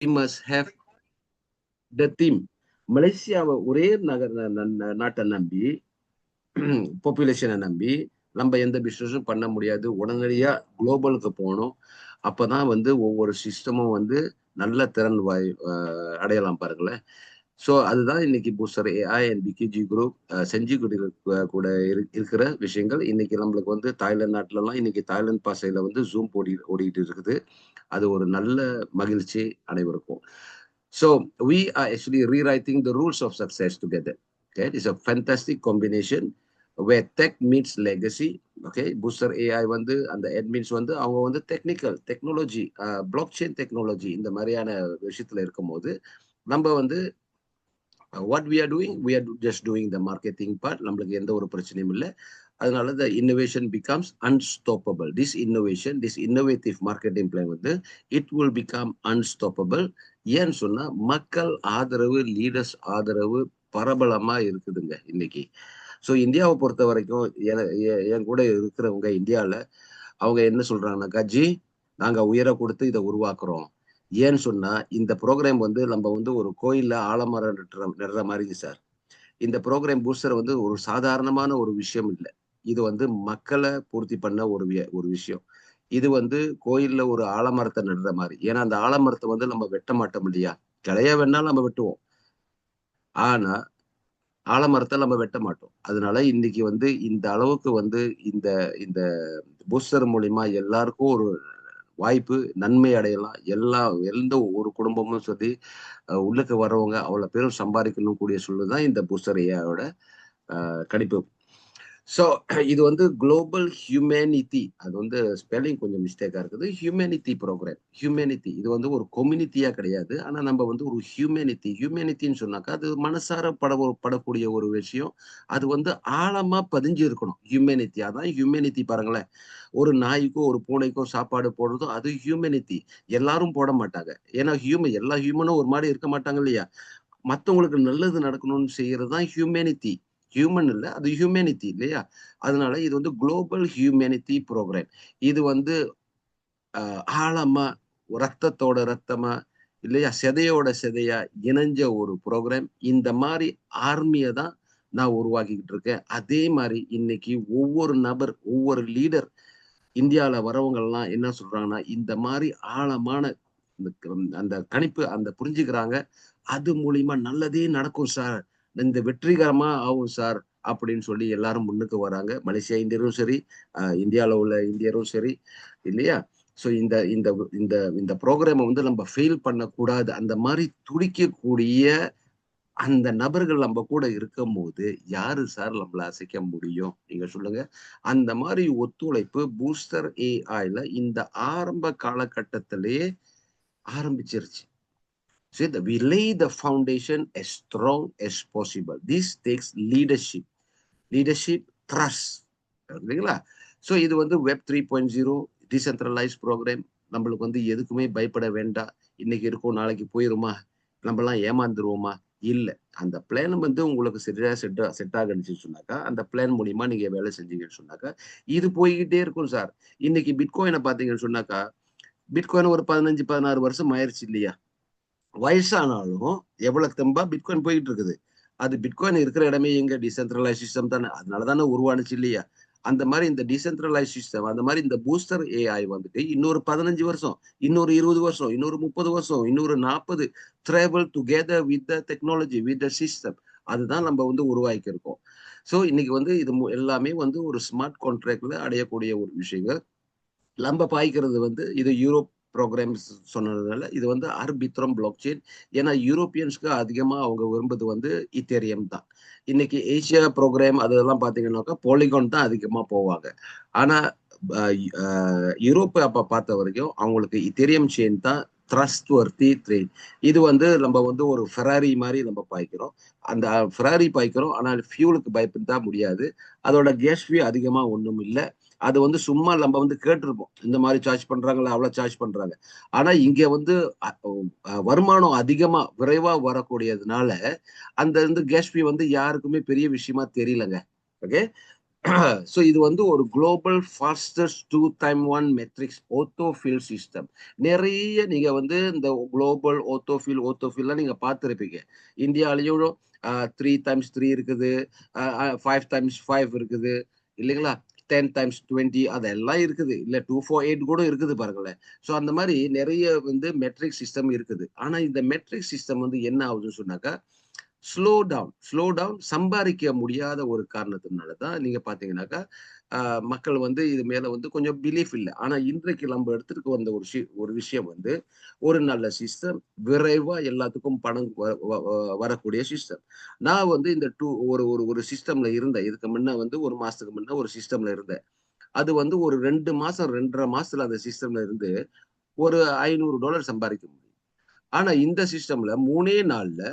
we must have the theme. மலேசியாவை ஒரே நாட்டை நம்பி பாப்புலேஷனை நம்பி நம்ம எந்த பிசினஸும் பண்ண முடியாது. உடனடியா குளோபலுக்கு போகணும். அப்பதான் வந்து ஒவ்வொரு சிஸ்டமும் வந்து நல்ல திறன் அடையலாம் பாருங்களேன். ஸோ அதுதான் இன்னைக்கு booster AI and PKG group செஞ்சு கூட இருக்கிற விஷயங்கள். இன்னைக்கு நம்மளுக்கு வந்து தாய்லாந்து நாட்டிலலாம் இன்னைக்கு தாய்லாந்து பாசையில வந்து ஜூம் ஓடிட்டு இருக்குது. அது ஒரு நல்ல மகிழ்ச்சி அனைவருக்கும். So we are actually rewriting the rules of success together. Okay, it's a fantastic combination where tech meets legacy. Okay, booster AI வந்து அந்த அட்மின்ஸ் வந்து அவங்க வந்து டெக்னாலஜி பிளாக் செயின் டெக்னாலஜி இந்த மாதிரியான விஷயத்துல இருக்கும்போது நம்ம வந்து what we are doing, we are just doing the marketing part. நம்மளுக்கு எந்த ஒரு பிரச்சனையும் இல்லை. அதனால the innovation becomes unstoppable. This innovation, this innovative marketing plan வந்து இட் வில் பிகம் அன்ஸ்டாப்பபிள். ஏன்னு சொன்னா மக்கள் ஆதரவு, லீடர்ஸ் ஆதரவு பரபலமா இருக்குதுங்க இன்னைக்கு. ஸோ இந்தியாவை பொறுத்த வரைக்கும் என் கூட இருக்கிறவங்க இந்தியாவில் அவங்க என்ன சொல்றாங்கன்னாக்கா, ஜி நாங்க உயர கொடுத்து இதை உருவாக்குறோம். ஏன்னு சொன்னா இந்த ப்ரோக்ராம் வந்து நம்ம வந்து ஒரு கோயில்ல ஆலமரம் நடுற மாதிரி சார். இந்த ப்ரோக்ராம் பூஸ்டர் வந்து ஒரு சாதாரணமான ஒரு விஷயம் இல்லை. இது வந்து மக்களை பூர்த்தி பண்ண ஒரு விஷயம். இது வந்து கோயில்ல ஒரு ஆலமரத்தை நடுற மாதிரி. ஏன்னா அந்த ஆலமரத்தை வந்து நம்ம வெட்ட மாட்டோம் இல்லையா? கிளையா வேணாலும் நம்ம வெட்டுவோம். ஆனா ஆலமரத்தை நம்ம வெட்ட மாட்டோம். அதனால இன்னைக்கு வந்து இந்த அளவுக்கு வந்து இந்த இந்த பூஸ்டர் மூலியமா எல்லாருக்கும் ஒரு வாய்ப்பு, நன்மை அடையலாம். எந்த ஒரு குடும்பமும் சரி உள்ளுக்கு வர்றவங்க அவ்வளவு பேரும் சம்பாதிக்கணும் கூடிய சூழ்நிலை தான் இந்த பூஸ்டர் ஏஐயோட கணிப்பு. ஸோ இது வந்து குளோபல் ஹியூமனிட்டி, அது வந்து ஸ்பெல்லிங் கொஞ்சம் மிஸ்டேக்கா இருக்குது. Humanity program. ஹியூமனிட்டி இது வந்து ஒரு கம்யூனிட்டியா கிடையாது. ஆனா நம்ம வந்து ஒரு ஹியூமனிட்டின்னு சொன்னாக்கா அது மனசார படக்கூடிய ஒரு விஷயம். அது வந்து ஆழமா பதிஞ்சு இருக்கணும். ஹியூமனிட்டி, அதான் ஹியூமனிட்டி பாருங்களேன். ஒரு நாய்க்கோ ஒரு பூனைக்கோ சாப்பாடு போடுறதும் அது ஹியூமனிட்டி. எல்லாரும் போட மாட்டாங்க. ஏன்னா எல்லா ஹியூமனும் ஒரு மாதிரி இருக்க மாட்டாங்க இல்லையா? மத்தவங்களுக்கு நல்லது நடக்கணும்னு செய்யறது தான் ஹியூமனிட்டி. ஹியூமன் இல்ல, அது ஹியூமனிட்டி இல்லையா? அதனால இது வந்து குளோபல் ஹியூமனிட்டி ப்ரோக்ராம். இது வந்து ஆழமா ரத்தத்தோட ரத்தமா இல்லையா, செதையோட செதையா இணைஞ்ச ஒரு ப்ரோக்ராம். இந்த மாதிரி ஆர்மியை தான் நான் உருவாக்கிக்கிட்டு இருக்கேன். அதே மாதிரி இன்னைக்கு ஒவ்வொரு நபர், ஒவ்வொரு லீடர் இந்தியாவில் வரவங்க எல்லாம் என்ன சொல்றாங்கன்னா, இந்த மாதிரி ஆழமான அந்த கணிப்பு அந்த புரிஞ்சுக்கிறாங்க. அது மூலியமா நல்லதே நடக்கும் சார், இந்த வெற்றிகரமா ஆகும் சார் அப்படின்னு சொல்லி எல்லாரும் முன்னுக்கு வராங்க. மலேசியா இந்தியரும் சரி, இந்தியாவில் உள்ள இந்தியரும் சரி இல்லையா? ஸோ இந்த இந்த இந்த இந்த ப்ரோக்ராமை வந்து நம்ம ஃபெயில் பண்ணக்கூடாது. அந்த மாதிரி துடிக்கக்கூடிய அந்த நபர்கள் நம்ம கூட இருக்கும்போது யாரு சார் நம்மள அசைக்க முடியும்? நீங்க சொல்லுங்க. அந்த மாதிரி ஒத்துழைப்பு பூஸ்டர் ஏஐல இந்த ஆரம்ப காலகட்டத்திலேயே ஆரம்பிச்சிருச்சு. So we lay the foundation as strong as possible. This takes leadership trust. இல்லைங்களா? ஸோ இது வந்து வெப் 3.0 டீசென்ட்ரலைஸ் ப்ரோக்ராம். நம்மளுக்கு வந்து எதுக்குமே பயப்பட வேண்டாம். இன்னைக்கு இருக்கும் நாளைக்கு போயிருமா, நம்மலாம் ஏமாந்துருவோமா? இல்ல. அந்த பிளான் வந்து உங்களுக்கு சரியா செட் ஆகுன்னு சொன்னாக்கா அந்த பிளான் மூலியமா நீங்க வேலை செஞ்சீங்கன்னு சொன்னாக்கா இது போய்கிட்டே இருக்கும் சார். இன்னைக்கு பிட்காயினை பாத்தீங்கன்னு சொன்னாக்கா, பிட்காயின் ஒரு 15-16 வருஷம் ஆயிருச்சு இல்லையா? வயசானாலும் எவ்வளவு தெம்பா பிட்காயின் போயிட்டு இருக்குது. அது பிட்காயின் இருக்கிற இடமே எங்க? டிசென்ட்ரலைஸ் சிஸ்டம் தானே. அதனாலதானே உருவானுச்சு இல்லையா? அந்த மாதிரி இந்த டிசென்ட்ரலைஸ் சிஸ்டம், அந்த மாதிரி இந்த பூஸ்டர் ஏஐ வந்துட்டு இன்னொரு 15 வருஷம், இன்னொரு 20 வருஷம், இன்னொரு 30 வருஷம், இன்னொரு 40 travel together with the technology, with the system. அதுதான் நம்ம வந்து உருவாக்கி இருக்கோம். ஸோ இன்னைக்கு வந்து இது எல்லாமே வந்து ஒரு ஸ்மார்ட் கான்ட்ராக்ட்ல அடையக்கூடிய ஒரு விஷயங்கள். நம்ம பாய்க்கிறது வந்து இது யூரோப் ப்ரோக்ராம்ஸ் சொன்னதுனால இது வந்து ஆர்பித்ரம் பிளாக் செயின். ஏன்னா யூரோப்பியன்ஸ்க்கு அதிகமா அவங்க விரும்புவது வந்து இத்தேரியம் தான். இன்னைக்கு ஏசியா ப்ரோக்ராம் அதெல்லாம் பாத்தீங்கன்னாக்கா பாலிகான் தான் அதிகமா போவாங்க. ஆனா யூரோப்பை அப்ப பார்த்த வரைக்கும் அவங்களுக்கு இத்தேரியம் செயின் தான் ட்ரஸ்ட் வர்த்தி ட்ரெயின். இது வந்து நம்ம வந்து ஒரு ஃபெராரி மாதிரி நம்ம பாய்க்கிறோம். அந்த ஃபெராரி பாய்க்கிறோம், ஆனால் ஃபியூலுக்கு பயப்பட முடியாது. அதோட கேஸ் ஃபியூ அதிகமா ஒண்ணும் இல்லை. அது வந்து சும்மா நம்ம வந்து கேட்டிருப்போம், இந்த மாதிரி சார்ஜ் பண்றாங்களா, அவ்வளவு சார்ஜ் பண்றாங்க. ஆனா இங்க வந்து வருமானம் அதிகமா விரைவா வரக்கூடியதுனால அந்த வந்து கேஸ் ஃபீ வந்து யாருக்குமே பெரிய விஷயமா தெரியலங்க. ஓகே. ஸோ இது வந்து ஒரு குளோபல் ஃபாஸ்டஸ்ட் 2x1 மெட்ரிக்ஸ் ஓத்தோஃபில் சிஸ்டம். நிறைய நீங்க வந்து இந்த குளோபல் ஓத்தோஃபில்லாம் நீங்க பார்த்துருப்பீங்க. இந்தியாலையும் 3x3 இருக்குது, 5x5 இருக்குது இல்லைங்களா? 10x20 அதெல்லாம் இருக்குது. இல்ல 248 கூட இருக்குது பாருங்களேன். ஸோ அந்த மாதிரி நிறைய வந்து மெட்ரிக் சிஸ்டம் இருக்குது. ஆனா இந்த மெட்ரிக் சிஸ்டம் வந்து என்ன ஆகுதுன்னு சொன்னாக்கா, ஸ்லோ டவுன் சம்பாதிக்க முடியாத ஒரு காரணத்தினால தான் நீங்க பாத்தீங்கன்னாக்கா, மக்கள் வந்து இது மேல வந்து கொஞ்சம் பிலீஃப் இல்ல. ஆனா இன்றைக்கு நம்ம எடுத்துட்டு வந்த ஒரு விஷயம் வந்து, ஒரு நல்ல சிஸ்டம், விரைவா எல்லாத்துக்கும் பணம் வரக்கூடிய சிஸ்டம். நான் வந்து இந்த ஒரு ஒரு ஒரு சிஸ்டம்ல இருந்தேன். இதுக்கு முன்ன வந்து 1 மாசத்துக்கு முன்ன ஒரு சிஸ்டம்ல இருந்தேன். அது வந்து ஒரு 2 மாசம், 2 1/2 மாசத்துல அந்த சிஸ்டம்ல இருந்து ஒரு $500 சம்பாதிக்க முடியும். ஆனா இந்த சிஸ்டம்ல 3 நாள்ல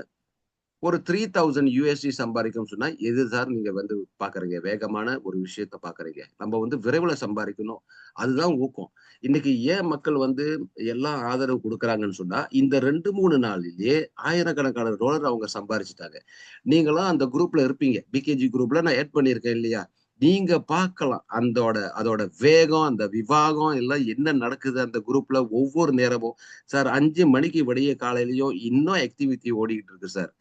ஒரு 3000 USD சம்பாதிக்கும்னு சொன்னா, எது சார் நீங்க வந்து பார்க்குறீங்க? வேகமான ஒரு விஷயத்த பார்க்குறீங்க. நம்ம வந்து விரைவுல சம்பாதிக்கணும். அதுதான் ஊக்கம். இன்னைக்கு ஏன் மக்கள் வந்து எல்லாம் ஆதரவு குடுக்குறாங்கன்னு சொன்னா, இந்த 2, 3 நாளிலேயே ஆயிரக்கணக்கான டாலர் அவங்க சம்பாரிச்சுட்டாங்க. நீங்கலாம் அந்த குரூப்ல இருப்பீங்க. பிகேஜி குரூப்ல நான் ஆட் பண்ணியிருக்கேன் இல்லையா? நீங்க பார்க்கலாம். அதோட வேகம், அந்த விவாகம் எல்லாம் என்ன நடக்குது அந்த குரூப்ல ஒவ்வொரு நேரமும். சார் 5 மணிக்கு விடிய காலையிலயும் இன்னும் ஆக்டிவிட்டி ஓடிக்கிட்டு இருக்கு சார்.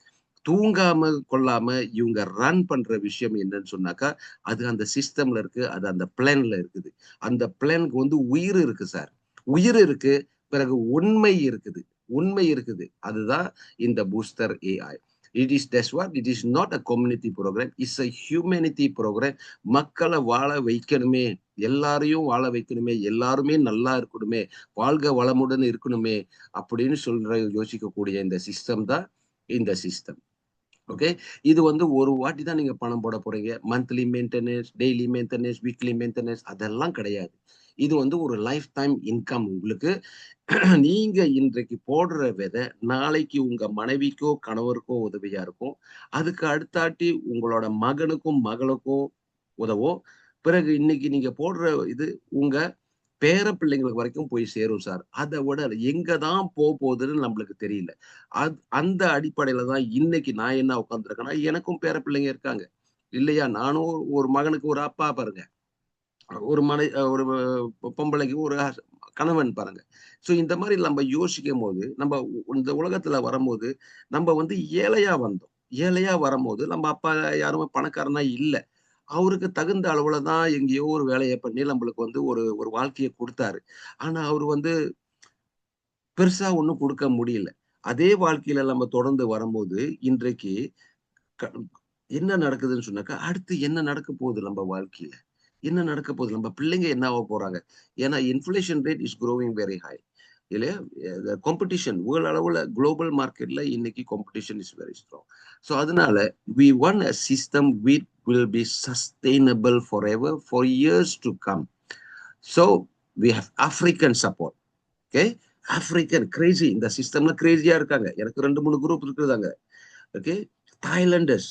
தூங்காம கொள்ளாம இவங்க ரன் பண்ற விஷயம் என்னன்னு சொன்னாக்கா, அது அந்த சிஸ்டம்ல இருக்கு. அது அந்த பிளான்ல இருக்குது. அந்த பிளான்க்கு வந்து உயிர் இருக்கு சார். உயிர் இருக்கு. பிறகு உண்மை இருக்குது. உண்மை இருக்குது. அதுதான் இந்த booster AI. That's what it is not a community program. It's a humanity program. மக்கள வாழ வைக்கணுமே, எல்லாரையும் வாழ வைக்கணுமே, எல்லாருமே நல்லா இருக்கணுமே, வாழ்க வளமுடன் இருக்கணுமே அப்படின்னு யோசிக்கக்கூடிய இந்த சிஸ்டம் தான் இந்த சிஸ்டம். ஓகே. இது வந்து ஒரு வாட்டி தான் நீங்க பணம் போட போறீங்க. Monthly maintenance, daily maintenance, weekly maintenance அதெல்லாம் கிடையாது. இது வந்து ஒரு லைஃப் டைம் இன்கம் உங்களுக்கு. நீங்க இன்றைக்கு போடுற விதை, நாளைக்கு உங்க மனைவிக்கோ, கணவருக்கோ உதவியா இருக்கும். அதுக்கு அடுத்தாட்டி உங்களோட மகனுக்கும், மகளுக்கும் உதவும். பிறகு இன்னைக்கு நீங்க போடுற இது உங்க பேர பிள்ளைங்களுக்கு வரைக்கும் போய் சேரும் சார். அத விட எங்க தான் போகுதுன்னு நம்மளுக்கு தெரியல. அந்த அடிப்படையில தான் இன்னைக்கு நான் என்ன உட்கார்ந்துருக்கேன்னா, எனக்கும் பேர பிள்ளைங்க இருக்காங்க. இல்லையா? நானும் ஒரு மகனுக்கு ஒரு அப்பா பாருங்க. ஒரு ஒரு பொம்பளைக்கு ஒரு கணவன் பாருங்க. ஸோ இந்த மாரி நம்ம யோசிக்கும்போது, இந்த உலகத்துல வரும்போது, நம்ம வந்து ஏழையா வந்தோம். ஏழையா வரும்போது, நம்ம அப்பா யாருமே பணக்காரனா இல்ல. அவருக்கு தகுந்த அளவுல தான் எங்கேயோ ஒரு வேலைய பண்ணி நம்மளுக்கு வந்து ஒரு ஒரு வாழ்க்கைய குடுத்தாரு. ஆனா அவரு வந்து பெருசா ஒண்ணும் குடுக்க முடியல. அதே வாழ்க்கையில நம்ம தொடர்ந்து வரும்போது, இன்றைக்கு க என்ன நடக்குதுன்னு சொன்னாக்கா, அடுத்து என்ன நடக்க போகுது நம்ம வாழ்க்கையில? என்ன நடக்க போகுது? நம்ம பிள்ளைங்க என்ன ஆக போறாங்க? ஏன்னா inflation rate is growing very high. இல்லையா? காம்படிஷன் வேர்ல்ட் அளவுல குளோபல் மார்க்கெட்ல இன்னைக்கு competition is very strong. So அதனால we want a system which will be sustainable forever for years to come. So we have African support. Okay. African crazy இந்த சிஸ்டம்ல Grazia இருக்காங்க. எனக்கு 2, 3 group இருக்குதாங்க. Okay. தாய்லாண்டர்ஸ்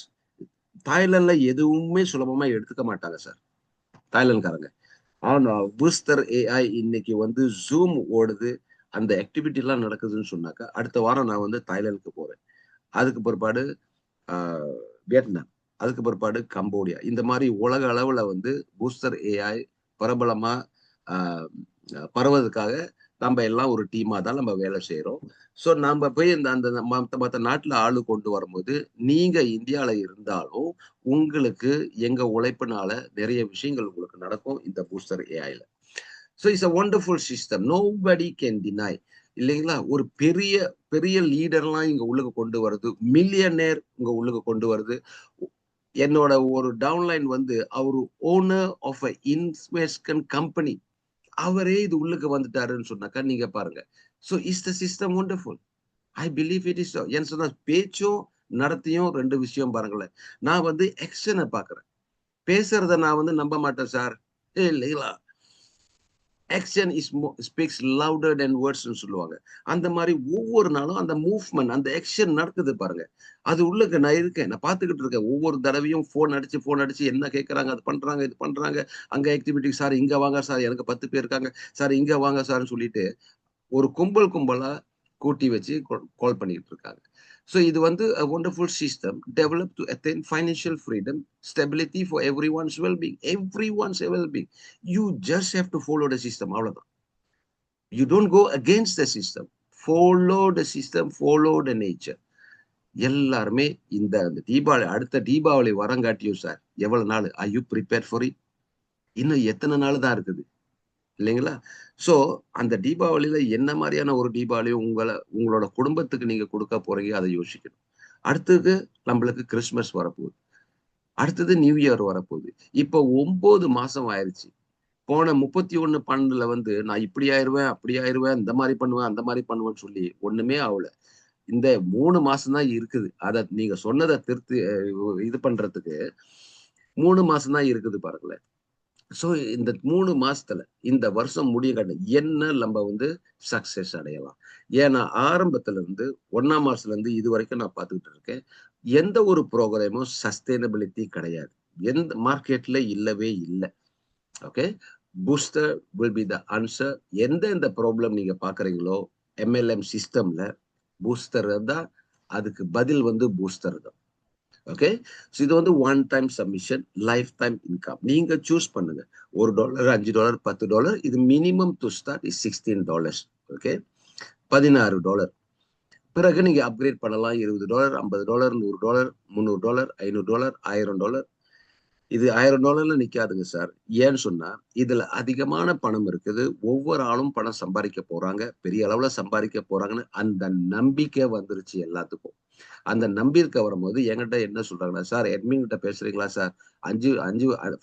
தாய்லாந்துல எதுவுமே சுலபமா எடுத்துக்க மாட்டாங்க சார். தாய்லாந்துக்காரங்க. ஆனா பூஸ்டர் ஏஐ இன்னைக்கு வந்து ஜூம் ஓடுது. அந்த ஆக்டிவிட்டிலாம் நடக்குதுன்னு சொன்னாக்கா, அடுத்த வாரம் நான் வந்து தாய்லாந்துக்கு போறேன். அதுக்கு பிற்பாடு ஆ வியட்நாம். அதுக்கு பிற்பாடு கம்போடியா. இந்த மாரி உலக அளவுல வந்து பூஸ்டர் ஏஐ பிரபலமா ஆ பரவதுக்காக நம்ம எல்லாம் ஒரு டீமா தான் நம்ம வேலை செய்றோம். ஸோ நாம போய் இந்த அந்த மத்த மத்த நாட்டுல ஆளு கொண்டு வரும்போது, நீங்க இந்தியால இருந்தாலும், உங்களுக்கு எங்க உழைப்புனால நிறைய விஷயங்கள் உங்களுக்கு நடக்கும் இந்த பூஸ்டர் ஏஐல. So it's a wonderful system. Nobody can deny. இல்லைங்களா? ஒரு பெரிய பெரிய லீடர்லாம் இங்க உள்ளுக்கு கொண்டு வருது. மில்லியனேர் இங்க உள்ளுக்கு கொண்டு வருது. என்னோட ஒரு டவுன்லைன் வந்து அவரு owner of a investment company. அவரே இது உள்ளுக்கு வந்துட்டாருன்னு சொன்னாக்கா, நீங்க பாருங்க. So is the system wonderful. I believe it is ஏன்னு சொன்னா பேச்சும், நடத்தையும் 2 விஷயம் பாருங்களேன். நான் வந்து ஆக்ஷன பார்க்குறேன். பேசுறத நான் வந்து நம்ப மாட்டேன் சார். இல்லைங்களா? ஆக்ஷன் ஸ்பீக்ஸ் லவுடர் தென் வேர்ட்ஸ்ன்னு சொல்லுவாங்க. அந்த மாரி ஒவ்வொரு நாளும் அந்த மூவ்மெண்ட், அந்த ஆக்ஷன் நடக்குது பாருங்க. அது உள்ளுக்கு நான் இருக்கேன். நான் பார்த்துக்கிட்டு இருக்கேன். ஒவ்வொரு தடவையும் ஃபோன் அடிச்சு என்ன கேட்கறாங்க, அது பண்றாங்க, இது பண்றாங்க. அங்க ஆக்டிவிட்டி சார் இங்க வாங்க சார் எனக்கு 10 பேர் இருக்காங்க. சார் இங்க வாங்க சார்ன்னு சொல்லிட்டு, ஒரு கும்பலா கூட்டி வச்சு கால் பண்ணிட்டு இருக்காங்க. ஸோ இது வந்து a wonderful system developed to attain financial freedom, stability for everyone's well-being. Everyone's well-being. You just have to follow the system. அவ்வளவுதான். You don't go against the system. Follow the system, follow the nature. எல்லாருமே இந்த தீபாவளி அடுத்த Deepavali வரங்காட்டியும் sir எவ்வளவு நாள் are you prepared for it? இன்னும் எத்தனை நாள் தான் இருக்குது இல்லைங்களா? சோ அந்த தீபாவளியில என்ன மாதிரியான ஒரு தீபாவளியும் உங்களோட குடும்பத்துக்கு நீங்க கொடுக்க போறீங்க அதை யோசிக்கணும். அடுத்தது நம்மளுக்கு கிறிஸ்துமஸ் வரப்போகுது. அடுத்தது நியூ இயர் வரப்போகுது. இப்போ 9 மாசம் ஆயிருச்சு. போன 31/12 வந்து நான் இப்படி ஆயிருவேன், அப்படி ஆயிருவேன், இந்த மாதிரி பண்ணுவேன், அந்த மாதிரி பண்ணுவேன்னு சொல்லி ஒண்ணுமே ஆகல. இந்த 3 மாசம் தான் இருக்குது. அத நீங்க சொன்னதை திருத்தி இது பண்றதுக்கு 3 மாசம் தான் இருக்குது பாருங்களேன். சோ இந்த 3 மாசத்துல இந்த வருஷம் முடிய என்ன நம்ம வந்து சக்சஸ் அடையலாம். ஏன்னா ஆரம்பத்துல இருந்து 1ஆம் மாசத்துல இருந்து இது வரைக்கும் நான் பார்த்துக்கிட்டு இருக்கேன். எந்த ஒரு ப்ரோக்ராமும் சஸ்டைனபிலிட்டி கிடையாது. எந்த மார்க்கெட்ல இல்லவே இல்லை. Okay, booster will be the answer. எந்த ப்ராப்ளம் நீங்க பாக்குறீங்களோ MLM சிஸ்டம்ல பூஸ்டர் தான் அதுக்கு பதில் வந்து பூஸ்டர் தான். ஓகே, இது வந்து one time submission, life time income. நீங்க சூஸ் பண்ணுங்க. $1, $5, $10. இது minimum to start is $16. Okay, $16. பிறகு நீங்க அப்கிரேட் பண்ணலாம். $20, $50, $100, $300, $500, $1000. இது $1000 நிக்காதுங்க சார். ஏன்னு சொன்னா இதுல அதிகமான பணம் இருக்குது. ஒவ்வொரு ஆளும் பணம் சம்பாதிக்க போறாங்க, பெரிய அளவுல சம்பாதிக்க போறாங்கன்னு அந்த நம்பிக்கை வந்துருச்சு எல்லாத்துக்கும். அந்த நம்பிக்கை வரும்போது என்கிட்ட என்ன சொல்றாங்கன்னா, சார் அட்மின் கிட்ட பேசுறீங்களா சார்,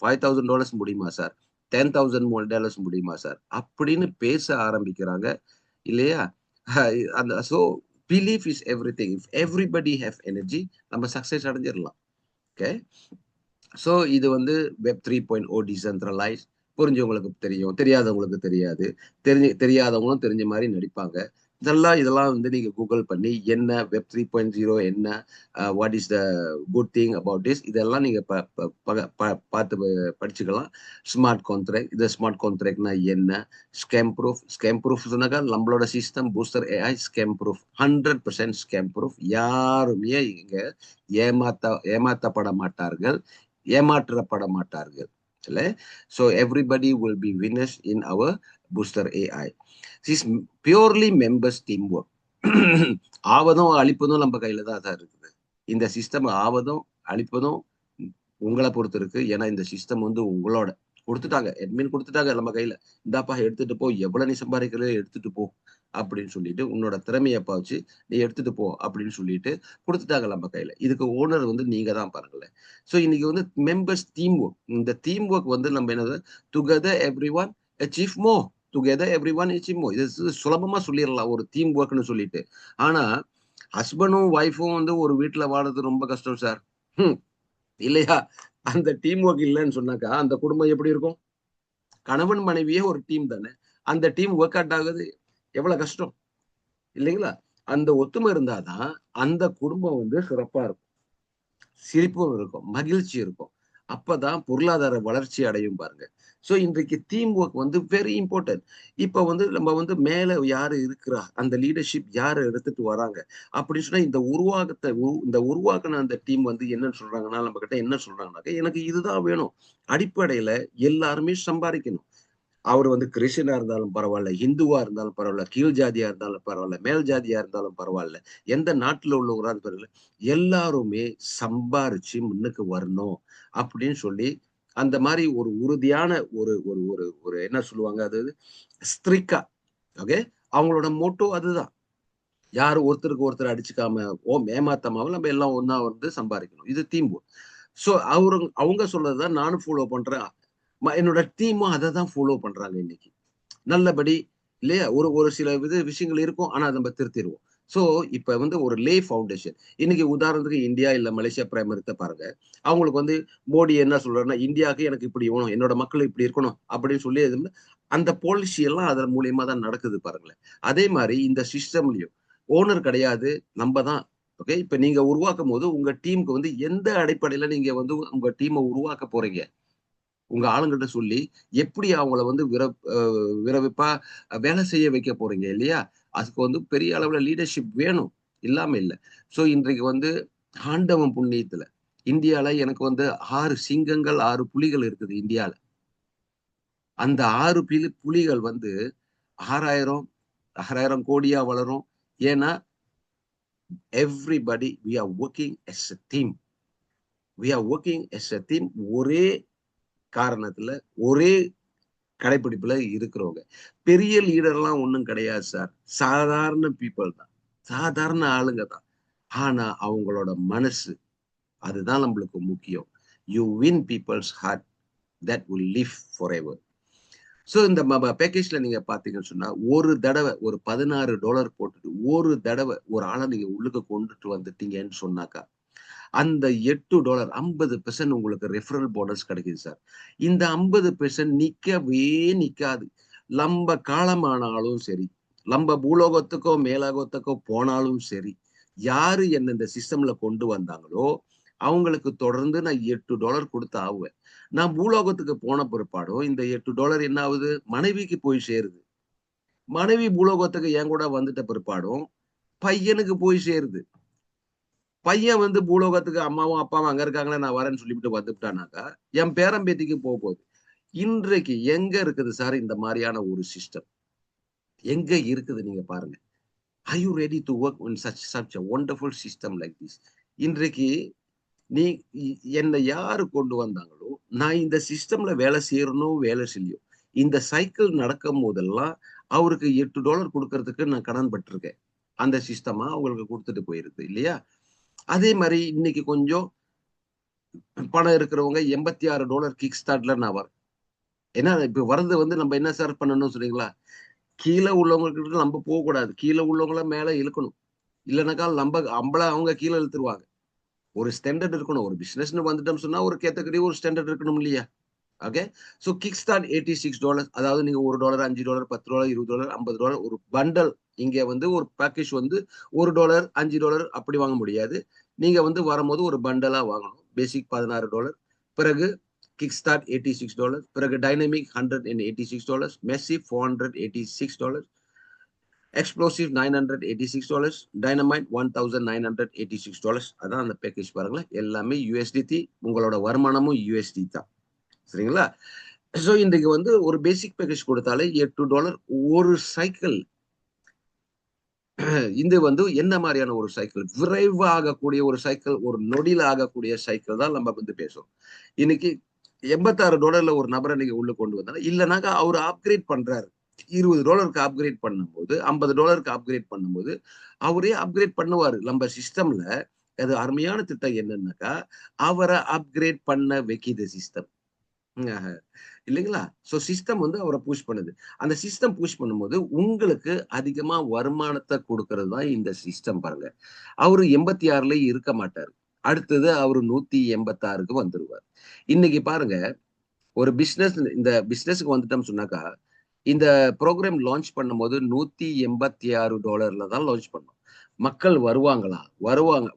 $5,000 முடியுமா சார், $10,000 முடியுமா சார் அப்படின்னு பேச ஆரம்பிக்கிறாங்க இல்லையா? அந்த so belief is everything. If everybody have energy நம்ம சக்சஸ் அடைஞ்சிடலாம். ஓகே, ஸோ இது வந்து வெப் 3.0 டிசென்ட்ரலைஸ். புரிஞ்சவங்களுக்கு தெரியும், தெரியாதவங்களுக்கு தெரியாது. தெரியாதவங்களும் தெரிஞ்ச மாதிரி நடிப்பாங்க. இதெல்லாம் வந்து நீங்க கூகுள் பண்ணி என்ன வெப் 3.0 என்ன, what is the good thing about this, இதெல்லாம் நீங்க பார்த்து படிச்சுக்கலாம். ஸ்மார்ட் கான்ட்ராக்ட், இந்த ஸ்மார்ட் கான்ட்ராக்ட்னா என்ன, ஸ்கேம் ப்ரூஃப் சொன்னாக்கா நம்மளோட system booster AI scam proof, 100% scam proof. யாருமே இங்க ஏமாற்றப்பட மாட்டார்கள், ஏமாற்றப்பட மாட்டார்கள். So everybody will be winners in our booster AI. This is purely members teamwork. ஆவதும் அழிப்பதும் நம்ம கையில தான் இருக்குது. இந்த சிஸ்டம் ஆவதும் அழிப்பதும் உங்களை பொறுத்து இருக்கு. ஏன்னா இந்த சிஸ்டம் வந்து உங்களோட கொடுத்துட்டாங்க, அட்மின் கொடுத்துட்டாங்க நம்ம கையில. இந்தாப்பா எடுத்துட்டு போ, எவ்வளவு நீ சம்பாதிக்கிறத எடுத்துட்டு போ அப்படின்னு சொல்லிட்டு, உன்னோட திறமையை பாவச்சு நீ எடுத்துட்டு போ அப்படின்னு சொல்லிட்டு கொடுத்துட்டாங்க நம்ம கையில. இதுக்கு ஓனர் வந்து நீங்க தான் பாருங்களேன். ஸோ இன்னைக்கு வந்து மெம்பர்ஸ் டீம் ஒர்க். இந்த டீம் ஒர்க் வந்து நம்ம என்னது, together every one achieve more, together every one achieve more. இது சுலபமா சொல்லிடலாம் ஒரு டீம் ஒர்க்னு சொல்லிட்டு. ஆனா ஹஸ்பண்டும் ஒய்ஃபும் வந்து ஒரு வீட்டுல வாழறது ரொம்ப கஷ்டம் சார், இல்லையா? அந்த டீம் ஒர்க் இல்லைன்னு சொன்னாக்கா அந்த குடும்பம் எப்படி இருக்கும்? கணவன் மனைவியே ஒரு டீம் தானே. அந்த டீம் ஒர்க் அவுட் ஆகுது எவ்வளவு கஷ்டம் இல்லைங்களா? அந்த ஒத்துமை இருந்தாதான் அந்த குடும்பம் வந்து சிறப்பா இருக்கும், சிரிப்பும் இருக்கும், மகிழ்ச்சி இருக்கும். அப்பதான் பொருளாதார வளர்ச்சி அடையும் பாருங்க. சோ இன்றைக்கு டீம் ஒர்க் வந்து வெரி இம்பார்ட்டன்ட். இப்ப வந்து நம்ம வந்து மேல யாரு இருக்கிறா, அந்த லீடர்ஷிப் யாரு எடுத்துட்டு வராங்க அப்படின்னு சொன்னா இந்த உருவாக்குன அந்த டீம் வந்து என்னன்னு சொல்றாங்கன்னா, நம்ம கிட்ட என்ன சொல்றாங்கன்னாக்க, எனக்கு இதுதான் வேணும். அடிப்படையில எல்லாருமே சம்பாதிக்கணும். அவர் வந்து கிறிஸ்டியனா இருந்தாலும் பரவாயில்ல, இந்துவா இருந்தாலும் பரவாயில்ல, கீழ் ஜாதியா இருந்தாலும் பரவாயில்ல, மேல் ஜாதியா இருந்தாலும் பரவாயில்ல, எந்த நாட்டுல உள்ளவங்களா பரவாயில்ல, எல்லாருமே சம்பாரிச்சு முன்னுக்கு வரணும் அப்படின்னு சொல்லி அந்த மாதிரி ஒரு உறுதியான ஒரு ஒரு ஒரு ஒரு என்ன சொல்லுவாங்க, அது ஸ்ட்ரிக்கா. ஓகே, அவங்களோட மோட்டோ அதுதான். யாரும் ஒருத்தருக்கு ஒருத்தர் அடிச்சுக்காம ஏமாத்தமாவும் நம்ம எல்லாம் ஒன்னா வந்து சம்பாதிக்கணும். இது டீம் ஒர்க். சோ அவங்க சொல்றதுதான் நானும் ஃபாலோ பண்றேன். என்னோட டீமும் அதை தான் ஃபாலோ பண்றாங்க இன்னைக்கு நல்லபடி இல்லையா? ஒரு ஒரு சில விஷயங்கள் இருக்கும், ஆனா அதை நம்ம திருத்திடுவோம். சோ இப்ப வந்து ஒரு லே ஃபவுண்டேஷன். இன்னைக்கு உதாரணத்துக்கு இந்தியா இல்ல மலேசியா பிரைமரித்த பாருங்க. அவங்களுக்கு வந்து மோடி என்ன சொல்றாருன்னா, இந்தியாவுக்கு எனக்கு இப்படி வேணும், என்னோட மக்கள் இப்படி இருக்கணும் அப்படின்னு சொல்லி அந்த பாலிசி எல்லாம் அதன் மூலியமா தான் நடக்குது பாருங்களேன். அதே மாதிரி இந்த சிஸ்டம்லயும் ஓனர் கிடையாது, நம்ம தான். ஓகே, இப்ப நீங்க உருவாக்கும் போது உங்க டீமுக்கு வந்து எந்த அடிப்படையில நீங்க வந்து உங்க டீமை உருவாக்க போறீங்க? உங்க ஆளுங்கிட்ட சொல்லி எப்படி அவங்கள வந்து விரைவிப்பா வேலை செய்ய வைக்க போறீங்க இல்லையா? அதுக்கு வந்து பெரிய அளவுல லீடர்ஷிப் வேணும். இல்லாம இல்ல. சோ இன்றைக்கு வந்து ஆண்டவன் புண்ணியத்துல இந்தியால எனக்கு வந்து 6 சிங்கங்கள், 6 புலிகள் இருக்குது இந்தியால. அந்த 6 புலிகள் வந்து 6,000 6,000 கோடியா வளரும். ஏன்னா, everybody we are working as a team. We are working as a team. ஒரே காரணத்துல, ஒரே கடைப்பிடிப்புல இருக்கிறவங்க. பெரிய லீடர்லாம் ஒண்ணும் கிடையாது சார். சாதாரண பீப்பிள் தான். சாதாரண ஆளுங்க தான். ஆனா, அவங்களோட மனசு, அதுதான் நம்மளுக்கு முக்கியம். You win people's heart that will live forever. So இந்த பேக்கேஜ்ல நீங்க பார்த்தீங்கன்னு சொன்னா, ஒரு தடவ ஒரு $16 போட்டுட்டு, ஒரு தடவ ஒரு ஆள நீங்க உள்ளுக்கு கொண்டுட்டு வந்துட்டீங்கன்னு சொன்னாக்கா, அந்த $8 50% உங்களுக்கு ரெஃபரல் போனஸ் கிடைக்குது சார். இந்த 50% நிக்கவே நிக்காது. நம்ப காலமானாலும் சரி, நம்ப பூலோகத்துக்கோ, மேலோகத்துக்கோ போனாலும் சரி, யாரு என்ன இந்த சிஸ்டம்ல கொண்டு வந்தாங்களோ, அவங்களுக்கு தொடர்ந்து நான் $8 குடுத்து ஆவுவேன். நான் பூலோகத்துக்கு போன பிற்பாடும் இந்த $8 என்ன ஆகுது? மனைவிக்கு போய் சேருது. மனைவி பூலோகத்துக்கு என் கூட வந்துட்ட பிற்பாடும், பையனுக்கு போய் சேருது. பையன் வந்து பூலோகத்துக்கு அம்மாவும், அப்பாவும் அங்க இருக்காங்களே நான் வரேன்னு சொல்லிப்புட்டு வந்துட்டானாக்கா, என் பேரன் பேத்திக்கு போகுது. இன்றைக்கு எங்க இருக்குது சார் இந்த மாரியான ஒரு சிஸ்டம்? எங்க இருக்குது நீங்க பாருங்க. Are you ready to work in such a wonderful system like this? இன்றைக்கு நீ இ என்ன யாரு கொண்டு வந்தாங்களோ, நான் இந்த சிஸ்டம்ல வேலை செய்யறனோ, வேலை செய்யலையோ, இந்த சைக்கிள் நடக்கும்போதெல்லாம் அவருக்கு $8 குடுக்கறதுக்கு நான் கடன் பட்டுருக்கேன். அந்த சிஸ்டமா அவங்களுக்கு குடுத்துட்டு போயிருக்கு இல்லையா? அதே மாரி இன்னைக்கு கொஞ்சம் பணம் இருக்கிறவங்க $86 கிக் ஸ்டார்ட்ல நான் வரேன். ஏன்னா, இப்ப வரது வந்து நம்ம என்ன சார் பண்ணணும் சொன்னீங்களா? கீழ உள்ளவங்ககிட்ட நம்ம போக்கூடாது. கீழ உள்ளவங்கள மேல இழுக்கணும். இல்லனாக்கா நம்பள அவங்க கீழ இழுத்துருவாங்க. ஒரு ஸ்டாண்டர்ட் இருக்கணும். ஒரு பிசினஸ்ன்னு வந்துட்டோம்னு சொன்னா, ஒரு கேட்டகரி ஒரு ஸ்டாண்டர்ட் இருக்கணும் இல்லையா? ஓகே. சோ கிக் ஸ்டார்ட் $86 அதாவது நீங்க $1, $5, $10, $20, $50 ஒரு பண்டல். இங்க வந்து ஒரு பேக்கேஜ் வந்து $1, $5 அப்படி வாங்க முடியாது. நீங்க வந்து வரும்போது ஒரு பண்டலா வாங்கணும். பேசிக் $16 பிறகு கிக் ஸ்டார்ட் $86 பிறகு டைனமிக் $186 மெஸ்ஸிவ் $486 எக்ஸ்ப்ளோசிவ் $986 டைனமைட் $1,986 அதான் அந்த பேக்கேஜ் பாருங்களேன். எல்லாமே USDT உங்களோட வருமானமும் USD தான். சரிங்களா? சோ இன்றைக்கு வந்து ஒரு பேசிக் பேக்கேஜ் குடுத்தாலே $8 ஒரு சைக்கிள். இது வந்து என்ன மாரியான ஒரு சைக்கிள்? விரைவா ஆகக்கூடிய ஒரு சைக்கிள், ஒரு நொடியில ஆகக்கூடிய சைக்கிள் தான் நம்ம வந்து பேசுறோம். இன்னைக்கு $86 ஒரு நபர நீங்க உள்ள கொண்டு வந்தா, இல்லனாக்கா அவரு அப்கிரேட் பண்றாரு. $20க்கு அப்கிரேட் பண்ணும்போது, $50க்கு அப்கிரேட் பண்ணும்போது, அவரே அப்கிரேட் பண்ணுவாரு. நம்ம சிஸ்டம்ல அது அருமையான திட்டம் என்னன்னாக்கா, அவர அப்கிரேட் பண்ண வைக்குது சிஸ்டம். ஆஹ. இல்லைங்களா? சோ சிஸ்டம் வந்து அவர புஷ் பண்ணுது. அந்த சிஸ்டம் புஷ் பண்ணும்போது, உங்களுக்கு அதிகமா வருமானத்த குடுக்குறது தான் இந்த சிஸ்டம் பாருங்க. அவரு 86ல இருக்க மாட்டாரு. அடுத்தது அவரு 186க்கு வந்துருவாரு. இன்னைக்கு பாருங்க, ஒரு இந்த பிசினஸ்க்கு வந்துட்டோம்னு சொன்னாக்கா, இந்த புரோகிராம் லான்ச் பண்ணும்போது $186ல தான் லான்ச் பண்ணோம். மக்கள் வருவாங்களா?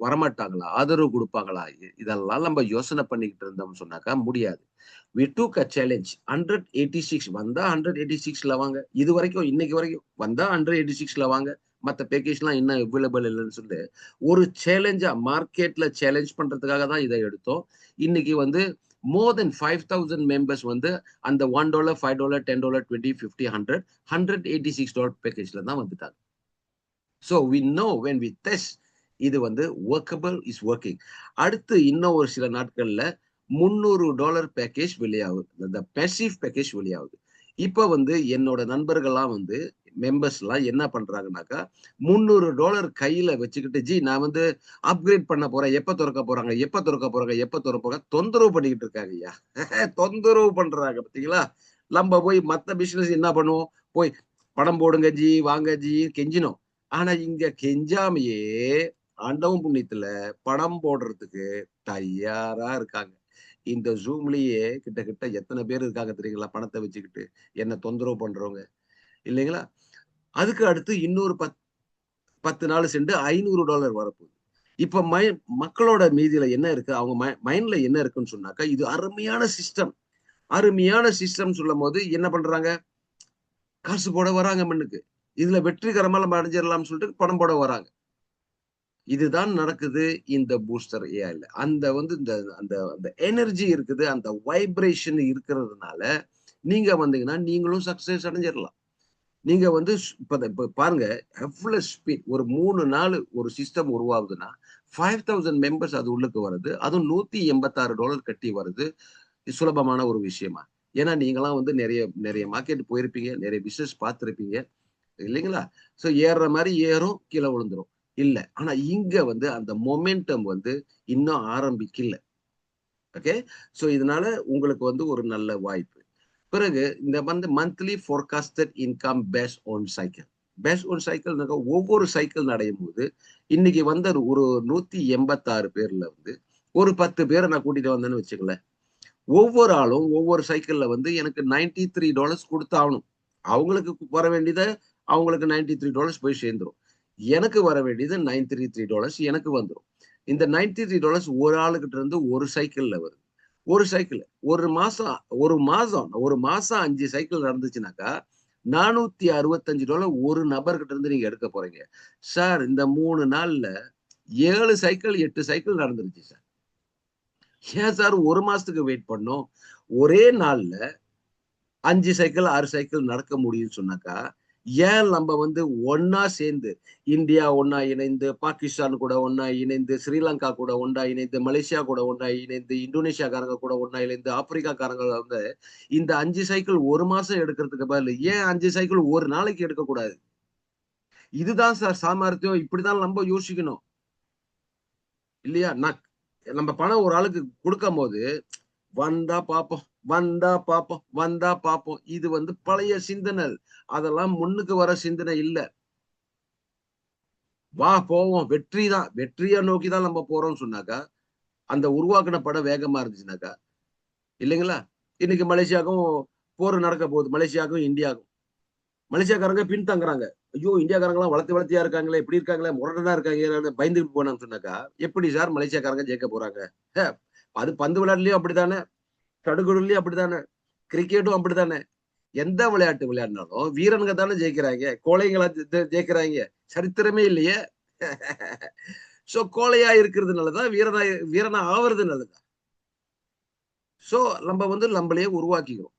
வரமாட்டாங்களா? ஆதரவு குடுப்பாங்களா? இதெல்லாம் நம்ம யோசனை பண்ணிக்கிட்டு இருந்தோம்னு சொன்னாக்கா முடியாது. வி டூக் அ சேலஞ்ச் 186 வந்தா 186ல வாங்க. இதுவரைக்கும் இன்னைக்கு வரைக்கும் வந்தா 186ல வாங்க. மத்த பேக்கேஜ்லாம் இன்னும் அவைலபிள் இல்லன்னு சொல்லி, ஒரு சேலஞ்சா மார்க்கெட்ல சேலஞ்ச் பண்றதுக்காக தான் இத எடுத்தோம். இன்னைக்கு வந்து மோர் தென் 5,000 மெம்பர்ஸ் வந்து அந்த $1, $5, $10, 20, 50, 100, $186 பேக்கேஜ்ல தான் வந்துட்டாங்க. So we know when we test இது வந்து வொர்க்கபிள் இஸ் வொர்க்கிங். அடுத்து இன்னும் ஒரு சில நாட்கள்ல $300 பேக்கேஜ் வெளியாகுது. இந்த பேசிவ் பேக்கேஜ் வெளியாகுது. இப்ப வந்து என்னோட நண்பர்கள்லாம் வந்து மெம்பர்ஸ்லாம் என்ன பண்றாங்கன்னாக்கா, $300 கையில வச்சுக்கிட்டு, "ஜி நான் வந்து அப்கிரேட் பண்ண போறேன். எப்ப தொறக்க போறாங்க? எப்ப தொறக்க போறாங்க? எப்ப தொறப்பாங்க?" தொந்தரவு பண்ணிக்கிட்டு இருக்காங்கய்யா. தொந்தரவு பண்றாங்க பார்த்தீங்களா? நம்ப போய் மத்த பிசினஸ் என்ன பண்ணுவோம்? போய் "பணம் போடுங்க ஜி, வாங்க ஜி" கெஞ்சினோம். ஆனா இங்க கெஞ்சாமயே ஆண்டவன் புண்ணியத்துல பணம் போடுறதுக்கு தயாரா இருக்காங்க. இந்த Zoomலயே கிட்டத்தட்ட எத்தன பேர் இருக்காங்க தெரியுங்களா? பணத்த வச்சுக்கிட்டு, என்ன தொந்தரவு பண்றவங்க. இல்லைங்களா? அதுக்கு அடுத்து இன்னொரு 10 நாள் சென்று $500 வரப்போகுது. இப்ப மக்களோட மீதியில என்ன இருக்கு? அவங்க மைண்ட்ல என்ன இருக்குன்னு சொன்னாக்கா, இது அருமையான சிஸ்டம். அருமையான சிஸ்டம் சொல்லும் போது என்ன பண்றாங்க? காசு போட வராங்க மண்ணுக்கு. இதுல வெற்றிகரமா நம்ம அடைஞ்சிடலாம்னு சொல்லிட்டு பணம் போட வராங்க. இதுதான் நடக்குது இந்த பூஸ்டர் ஏஐல. அந்த வந்து இந்த அந்த அந்த எனர்ஜி இருக்குது. அந்த வைப்ரேஷன் இருக்கிறதுனால, நீங்க வந்தீங்கன்னா, நீங்களும் சக்சஸ் அடைஞ்சிரலாம். நீங்க வந்து இப்ப பாருங்க, எவ்வளவு ஸ்பீட் ஒரு 3 நாள் ஒரு சிஸ்டம் உருவாகுதுன்னா, 5000 மெம்பர்ஸ் அது உள்ளுக்கு வருது. அதுவும் $186 கட்டி வருது. இது சுலபமான ஒரு விஷயமா? ஏன்னா நீங்கலாம் வந்து நெறைய நெறைய மார்க்கெட் போயிருப்பீங்க. நெறைய பிசினஸ் பார்த்திருப்பீங்க. இல்லைங்களா? ஸோ ஏறுற மாரி ஏறும், கீழ விழுந்துரும். இல்ல. ஆனா இங்க வந்து அந்த மொமெண்டம் வந்து இன்னும் ஆரம்பிக்கல. ஓகே. ஸோ இதனால உங்களுக்கு வந்து ஒரு நல்ல வாய்ப்பு. பிறகு இந்த வந்து monthly forecasted income based on cycle. Based on சைக்கிள்னாக்க ஒவ்வொரு சைக்கிள் நடையும்போது, இன்னைக்கு வந்த ஒரு 186 பேர்ல வந்து, ஒரு 10 பேர நான் கூட்டிட்டு வந்தேன்னு வச்சுக்கங்களேன். ஒவ்வொரு ஆளும் ஒவ்வொரு சைக்கிள்ல வந்து எனக்கு $93 குடுத்தாகணும். அவங்களுக்கு வர வேண்டியத அவங்களுக்கு $93 போய் சேர்ந்துரும். எனக்கு வர வேண்டியது $933 எனக்கு வந்துரும். இந்த $93 ஒரு ஆளுகிட்ட இருந்து ஒரு சைக்கிள்ல வருது. ஒரு சைக்கிள். 1 மாசம் 1 மாசம் 5 சைக்கிள் நடந்துச்சுனாக்கா, $465 ஒரு நபர்கிட்ட இருந்து நீங்க எடுக்க போறீங்க. சார் இந்த 3 நாள்ல 7 சைக்கிள், 8 சைக்கிள் நடந்துருச்சு சார். ஏன் சார் 1 மாசத்துக்கு வெயிட் பண்ணணும்? ஒரே நாள்ல 5 சைக்கிள், 6 சைக்கிள் நடக்க முடியும்னு சொன்னாக்கா, ஏன் நம்ப வந்து ஒண்ணா சேர்ந்து, இந்தியா ஒண்ணா இணைந்து, பாகிஸ்தான் கூட ஒண்ணா இணைந்து, ஸ்ரீலங்கா கூட ஒண்ணா இணைந்து, மலேசியா கூட ஒண்ணா இணைந்து, இந்தோனேஷியாக்காரங்க கூட ஒண்ணா இணைந்து, ஆப்பிரிக்காக்காரங்க வந்து இந்த 5 சைக்கிள் 1 மாசம் எடுக்கிறதுக்கு பதிலு, ஏன் 5 சைக்கிள் 1 நாளைக்கு எடுக்கக்கூடாது? இதுதான் சார் சாமர்த்தியம். இப்படிதான் நம்ப யோசிக்கணும். இல்லையா? நம்ம பணம் ஒரு ஆளுக்கு குடுக்கும்போது வந்தா பாப்போம், வந்தா பாப்போம், வந்தா பாப்போம். இது வந்து பழைய சிந்தனை. அதெல்லாம் முன்னுக்கு வர சிந்தனை இல்ல. வா போவோம். வெற்றி தான். வெற்றிய நோக்கி தான் நம்ம போறோம்னு சொன்னாக்கா, அந்த உருவாக்குன படம் வேகமா இருந்துச்சுனாக்கா, இல்லைங்களா? இன்னைக்கு மலேசியாவுக்கும் போர் நடக்க போகுது. மலேசியாவுக்கும், இந்தியாவுக்கும். மலேசியாக்காரங்க பின்தங்குறாங்க. ஐயோ! இந்தியாக்காரங்கலாம் வளர்த்தி வளர்த்தியா இருக்காங்களே! இப்படி இருக்காங்களே! முரடனா இருக்காங்களேன்னு பயந்துட்டு போனான்னு சொன்னாக்கா, எப்படி சார் மலேசியாக்காரங்க ஜெயிக்க போறாங்க? ஹ அது பந்து விளையாட்டுலயும் அப்படித்தானே! சடுகுடுலயும் அப்படித்தானே! கிரிக்கெட்டும் அப்படித்தானே! எந்த விளையாட்டு விளையாடினாலும் வீரனுங்க தானே ஜெயிக்கிறாங்க. கோழைங்களா ஜெயிக்கிறாங்க. சரித்திரமே இல்லையே! சோ கோழையா இருக்கிறதுனால தான் வீரனா ஆவறது நல்லது. சோ நம்ம வந்து நம்மளையே உருவாக்கிக்கிறோம்.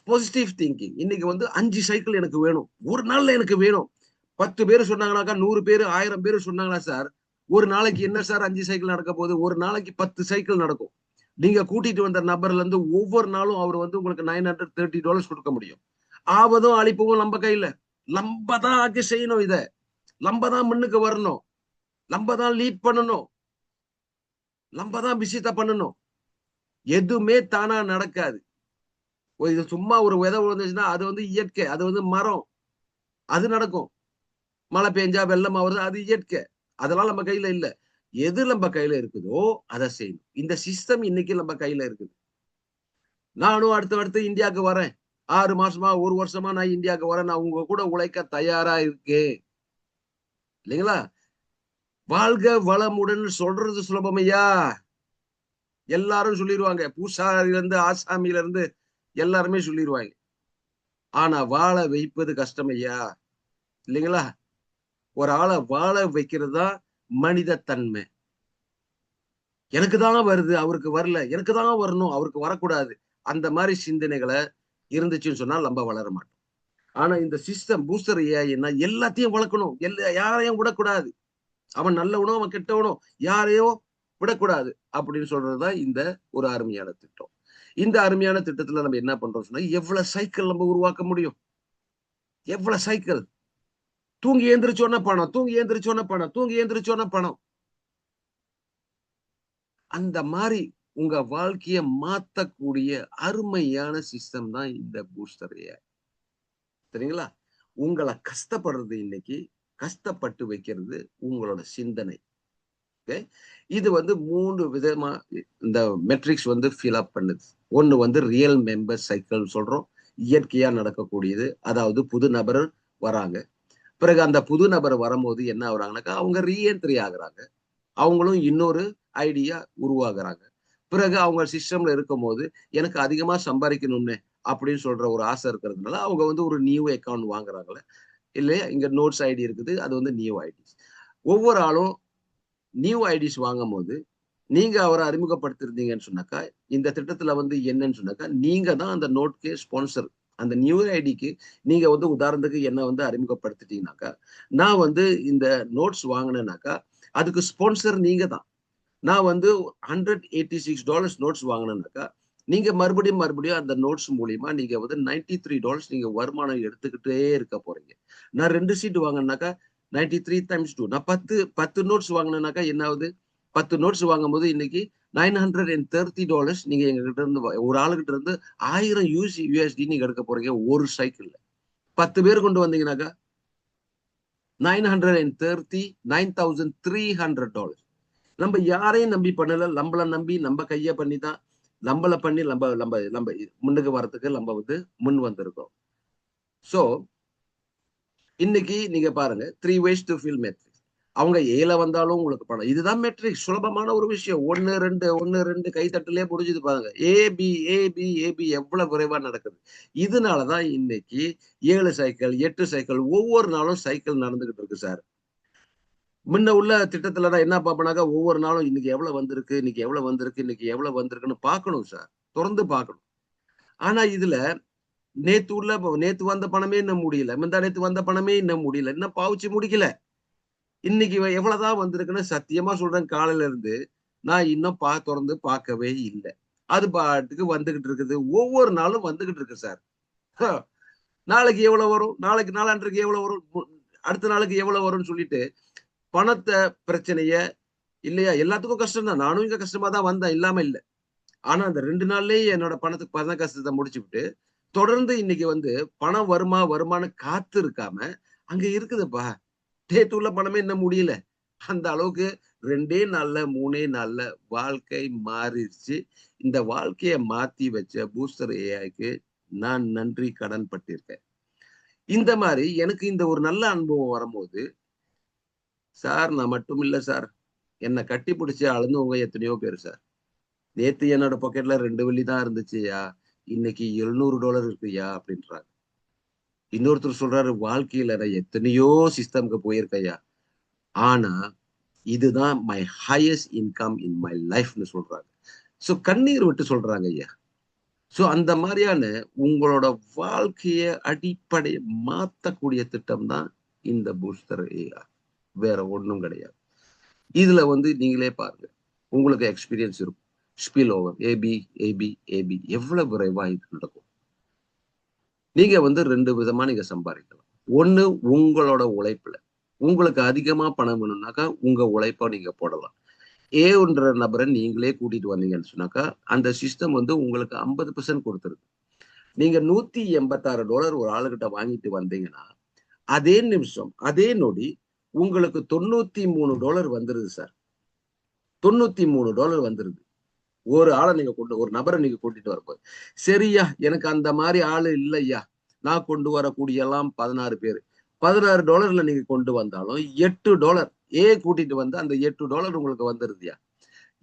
Positive thinking. இன்னைக்கு வந்து 5 சைக்கிள் எனக்கு வேணும். ஒரு நாள்ல எனக்கு வேணும். 10 பேரு சொன்னாங்கனாக்கா, 100 பேரு, 1000 பேரு சொன்னாங்கன்னா சார், ஒரு நாளைக்கு என்ன சார் 5 சைக்கிள் நடக்க போகுது? ஒரு நாளைக்கு 10 சைக்கிள் நடக்கும். நீங்க கூட்டிட்டு வந்த நபர்ல இருந்து ஒவ்வொரு நாளும் அவர் வந்து உங்களுக்கு $930 குடுக்க முடியும். ஆவதும் அழிப்பதும் நம்ப கையில. நம்ப தான் ஆக்கி செய்யணும் இத. நம்ப தான் முன்னுக்கு வரணும். நம்ப தான் லீட் பண்ணணும். நம்ப தான் விஷயத்த பண்ணணும். எதுவுமே தானா நடக்காது. இது சும்மா ஒரு விதை விழுந்துச்சுன்னா, அது வந்து இயற்கை. அது வந்து மரம். அது நடக்கும். மழை பெஞ்சா வெள்ளமா வருது. அது இயற்கை. அதெல்லாம் நம்ம கையில இல்ல. எது நம்ம கையில இருக்குதோ, அத செய்யணும். இந்த சிஸ்டம் இன்னைக்கு நம்ம கையில இருக்குது. நானும் அடுத்து இந்தியாவுக்கு வரேன். 6 மாசமா, 1 வருஷமா நான் இந்தியாவுக்கு வரேன். நான் உங்க கூட உழைக்க தயாரா இருக்கேன். இல்லைங்களா? வாழ்க வளமுடன் சொல்றது சுலபம் ஐயா. எல்லாரும் சொல்லிருவாங்க. பூசாரிலருந்து, ஆசாமியிலருந்து எல்லாருமே சொல்லிருவாங்க. ஆனா வாழ வைப்பது கஷ்டம் ஐயா. இல்லைங்களா? ஒரு ஆள வாழ வைக்கிறது தான் மனித தன்மை. எனக்கு தான் வருது, அவருக்கு வரல. எனக்கு தான் வரணும், அவருக்கு வரக்கூடாது. அந்த மாரி சிந்தனைகள இருந்துச்சுன்னு சொன்னா நம்ப வளர மாட்டோம். ஆனா இந்த சிஸ்டம் பூஸ்டர் ஏஐன்னா எல்லாத்தையும் வளர்க்கணும். யாரையும் விடக்கூடாது. அவன் நல்லவனோ, அவன் கெட்டவனோ யாரையும் விடக்கூடாது. அப்படின்னு சொல்றது தான் இந்த ஒரு அருமையான திட்டம். இந்த அருமையான திட்டத்துல நம்ம என்ன பண்றோம் சொன்னா, எவ்வளவு சைக்கிள் நம்ம உருவாக்க முடியும்? எவ்வளவு சைக்கிள்? தூங்கி எழுந்திரிச்ச பணம், தூங்கி எழுந்திரிச்ச பணம், தூங்கி எழுந்திரிச்ச பணம். அந்த மாரி உங்க வாழ்க்கைய மாத்தக்கூடிய அருமையான சிஸ்டம் தான் இந்த பூஸ்டர் ஏஐ. சரிங்களா? உங்கள கஷ்டப்படுறது இன்னைக்கு, கஷ்டப்பட்டு வைக்கிறது உங்களோட சிந்தனை. ஓகே. இது வந்து 3 விதமா இந்த மெட்ரிக்ஸ் வந்து ஃபில் அப் பண்ணுது. ஒண்ணு வந்து ரியல் மெம்பர் சைக்கிள்ன்னு சொல்றோம். இயற்கையா நடக்கக்கூடியது. அதாவது புது நபர் வராங்க. பிறகு அந்த புது நபர் வரும்போது என்ன ஆகுறாங்கனாக்கா, அவங்க ரீஎன்ட்ரி ஆகுறாங்க. அவங்களும் இன்னொரு ஐடியா உருவாகுறாங்க. பிறகு அவங்க சிஸ்டம்ல இருக்கும் போது எனக்கு அதிகமா சம்பாதிக்கணும்னு அப்படின்னு சொல்ற ஒரு ஆசை இருக்கிறதுனால அவங்க வந்து ஒரு நியூ அக்கவுண்ட் வாங்குறாங்களே இல்லையா? இங்க நோட்ஸ் ஐடி இருக்குது. அது வந்து நியூ ஐடிஸ். ஒவ்வொரு ஆளும் நியூ ஐடிஸ் வாங்கும்போது, நீங்க அவர அறிமுகப்படுத்திருந்தீங்கன்னு சொன்னாக்கா, இந்த திட்டத்துல வந்து என்னன்னு சொன்னாக்கா, நீங்க தான் அந்த நோட்க்கு ஸ்பான்சர். அந்த நியூ ஐடிக்கு நீங்க வந்து உதாரணத்துக்கு என்ன வந்து அறிமுகப்படுத்திட்டீங்கனாக்கா, நான் வந்து இந்த நோட்ஸ் வாங்குனேனாக்கா, அதுக்கு ஸ்பான்சர் நீங்க தான். நான் வந்து $186 நோட்ஸ் வாங்குனேனாக்கா, நீங்க மறுபடியும் அந்த நோட்ஸ் மூலியமா நீங்க வந்து $93 நீங்க வருமானம் எடுத்துக்கிட்டே இருக்க போறீங்க. நான் 2 சீட் வாங்குனேனாக்கா, 93 டைம்ஸ் 2 நான் 10 நோட்ஸ் வாங்குனேனாக்கா என்ன ஆகுது? 10 நோட்ஸ் வாங்கும்போது இன்னைக்கு $930 நீங்க எங்ககிட்ட இருந்து ஒரு ஆளுகிட்ட இருந்து 1000 USD நீங்க எடுக்க போறீங்க ஒரு சைக்கிள்ல. 10 பேர் கொண்டு வந்தீங்கன்னாக்கா, 930 $9,300 நம்ம யாரையும் நம்பி பண்ணல. நம்மள நம்பி நம்ம கைய பண்ணி தான் நம்மள பண்ணி நம்ப நம்ப நம்ப முன்னுக்கு வரதுக்கு நம்ம வந்து முன் வந்திருக்கோம். சோ, இன்னைக்கு நீங்க பாருங்க 3 வேஸ் டூ ஃபில் மெட்ரிக்ஸ். அவங்க ஏல வந்தாலும் உங்களுக்கு பணம். இதுதான் மெட்ரிக்ஸ். சுலபமான ஒரு விஷயம். 1, 2 1, 2 கை தட்டலே முடிஞ்சுது பாருங்க. ஏபி, ஏபி, ஏபி எவ்வளவு விரைவா நடக்குது. இதனால தான் இன்னைக்கு 7 சைக்கிள், 8 சைக்கிள் ஒவ்வொரு நாளும் சைக்கிள் நடந்துகிட்டு இருக்கு சார். முன்ன உள்ள திட்டத்துல நான் என்ன பார்ப்பேனாக்கா, ஒவ்வொரு நாளும் இன்னைக்கு எவ்வளவு வந்திருக்கு, இன்னைக்கு எவ்வளவு வந்திருக்கு, இன்னைக்கு எவ்வளவு வந்திருக்குன்னு பார்க்கணும் சார். தொடர்ந்து பார்க்கணும். ஆனா இதுல நேத்து வந்த பணமே இன்னும் முடியல. முந்தா நேத்து வந்த பணமே இன்னும் முடியல. இன்னும் பாவிச்சு முடிக்கல. இன்னைக்கு எவ்வளவுதான் வந்திருக்குன்னு சத்தியமா சொல்றேன் காலையில இருந்து, நான் இன்னும் தொறந்து பார்க்கவே இல்ல. அது பாட்டுக்கு வந்துகிட்டு இருக்குது. ஒவ்வொரு நாளும் வந்துகிட்டு இருக்கு சார். ஹ, நாளைக்கு எவ்வளவு வரும்? நாளைக்கு நாளான்றைக்கு எவ்வளவு வரும்? அடுத்த நாளுக்கு எவ்வளவு வரும்ன்னு சொல்லிட்டு, பணத்த பிரச்சனைய இல்லையா? எல்லாத்துக்கும் கஷ்டம் தான். நானும் இங்க கஷ்டமா தான் வந்தேன். இல்லாம இல்ல. ஆனா அந்த 2 நாள்லயே என்னோட பண கஷ்டத்த முடிச்சுப்புட்டு, தொடர்ந்து இன்னைக்கு வந்து பணம் வருமா, வருமான்னு காத்து இருக்காம, அங்க இருக்குதுப்பா. நேத்து உள்ள பணமே இன்னும் முடியல. அந்த அளவுக்கு 2 நாள்ல, 3 நாள்ல வாழ்க்கை மாறிருச்சு. இந்த வாழ்க்கைய மாத்தி வச்ச பூஸ்டர் ஏஐக்கு நான் நன்றி கடன் பட்டிருக்கேன். இந்த மாரி எனக்கு இந்த ஒரு நல்ல அனுபவம் வரும்போது, சார் நான் மட்டும் இல்ல சார். என்ன கட்டி பிடிச்சு அழுந்தவங்க எத்தனையோ பேரு சார். நேத்து என்னோட பாக்கெட்ல 2 வெள்ளி தான் இருந்துச்சுய்யா. இன்னைக்கு $700 இருக்குய்யா அப்படின்றாங்க. இன்னொருத்தர் சொல்றாரு, வாழ்க்கையில நான் எத்தனையோ சிஸ்டம்க்கு போயிருக்கேன்யா. ஆனா, இதுதான் my highest income in my லைஃப்ன்னு சொல்றாங்க. சோ கண்ணீர் விட்டு சொல்றாங்க ஐயா. சோ அந்த மாரியான உங்களோட வாழ்க்கைய அடிப்படைய மாத்தக்கூடிய திட்டம் தான் இந்த பூஸ்டர் ஏஐ. வேற ஒண்ணும் கிடையாது. இதுல வந்து நீங்களே பாருங்க. உங்களுக்கு எக்ஸ்பீரியன்ஸ் இருக்கும். Spill over AB, AB, AB எவ்வளவு விரைவா இது நடக்கும். நீங்க வந்து 2 விதமா நீங்க சம்பாதிக்கலாம். ஒண்ணு உங்களோட உழைப்புல. உங்களுக்கு அதிகமா பணம் வேணும்னாக்கா, உங்க உழைப்ப நீங்க போடலாம். ஏன்ற நபர நீங்களே கூட்டிட்டு வந்தீங்கன்னு சொன்னாக்கா, அந்த சிஸ்டம் வந்து உங்களுக்கு 50% குடுத்துருது. நீங்க $186 ஒரு ஆளுகிட்ட வாங்கிட்டு வந்தீங்கன்னா, அதே நிமிஷம், அதே நொடி உங்களுக்கு $93 வந்துருது சார். $93 வந்துருது. ஒரு நபர நீங்க கூட்டிட்டு வரும்போது. சரிய்யா, எனக்கு அந்த மாரி ஆளு இல்லய்யா. நான் கொண்டு வரக்கூடியலாம் 16 பேரு. $16ல நீங்க கொண்டு வந்தாலும் $8 கூட்டிட்டு வந்து அந்த $8 உங்களுக்கு வந்துருதுயா.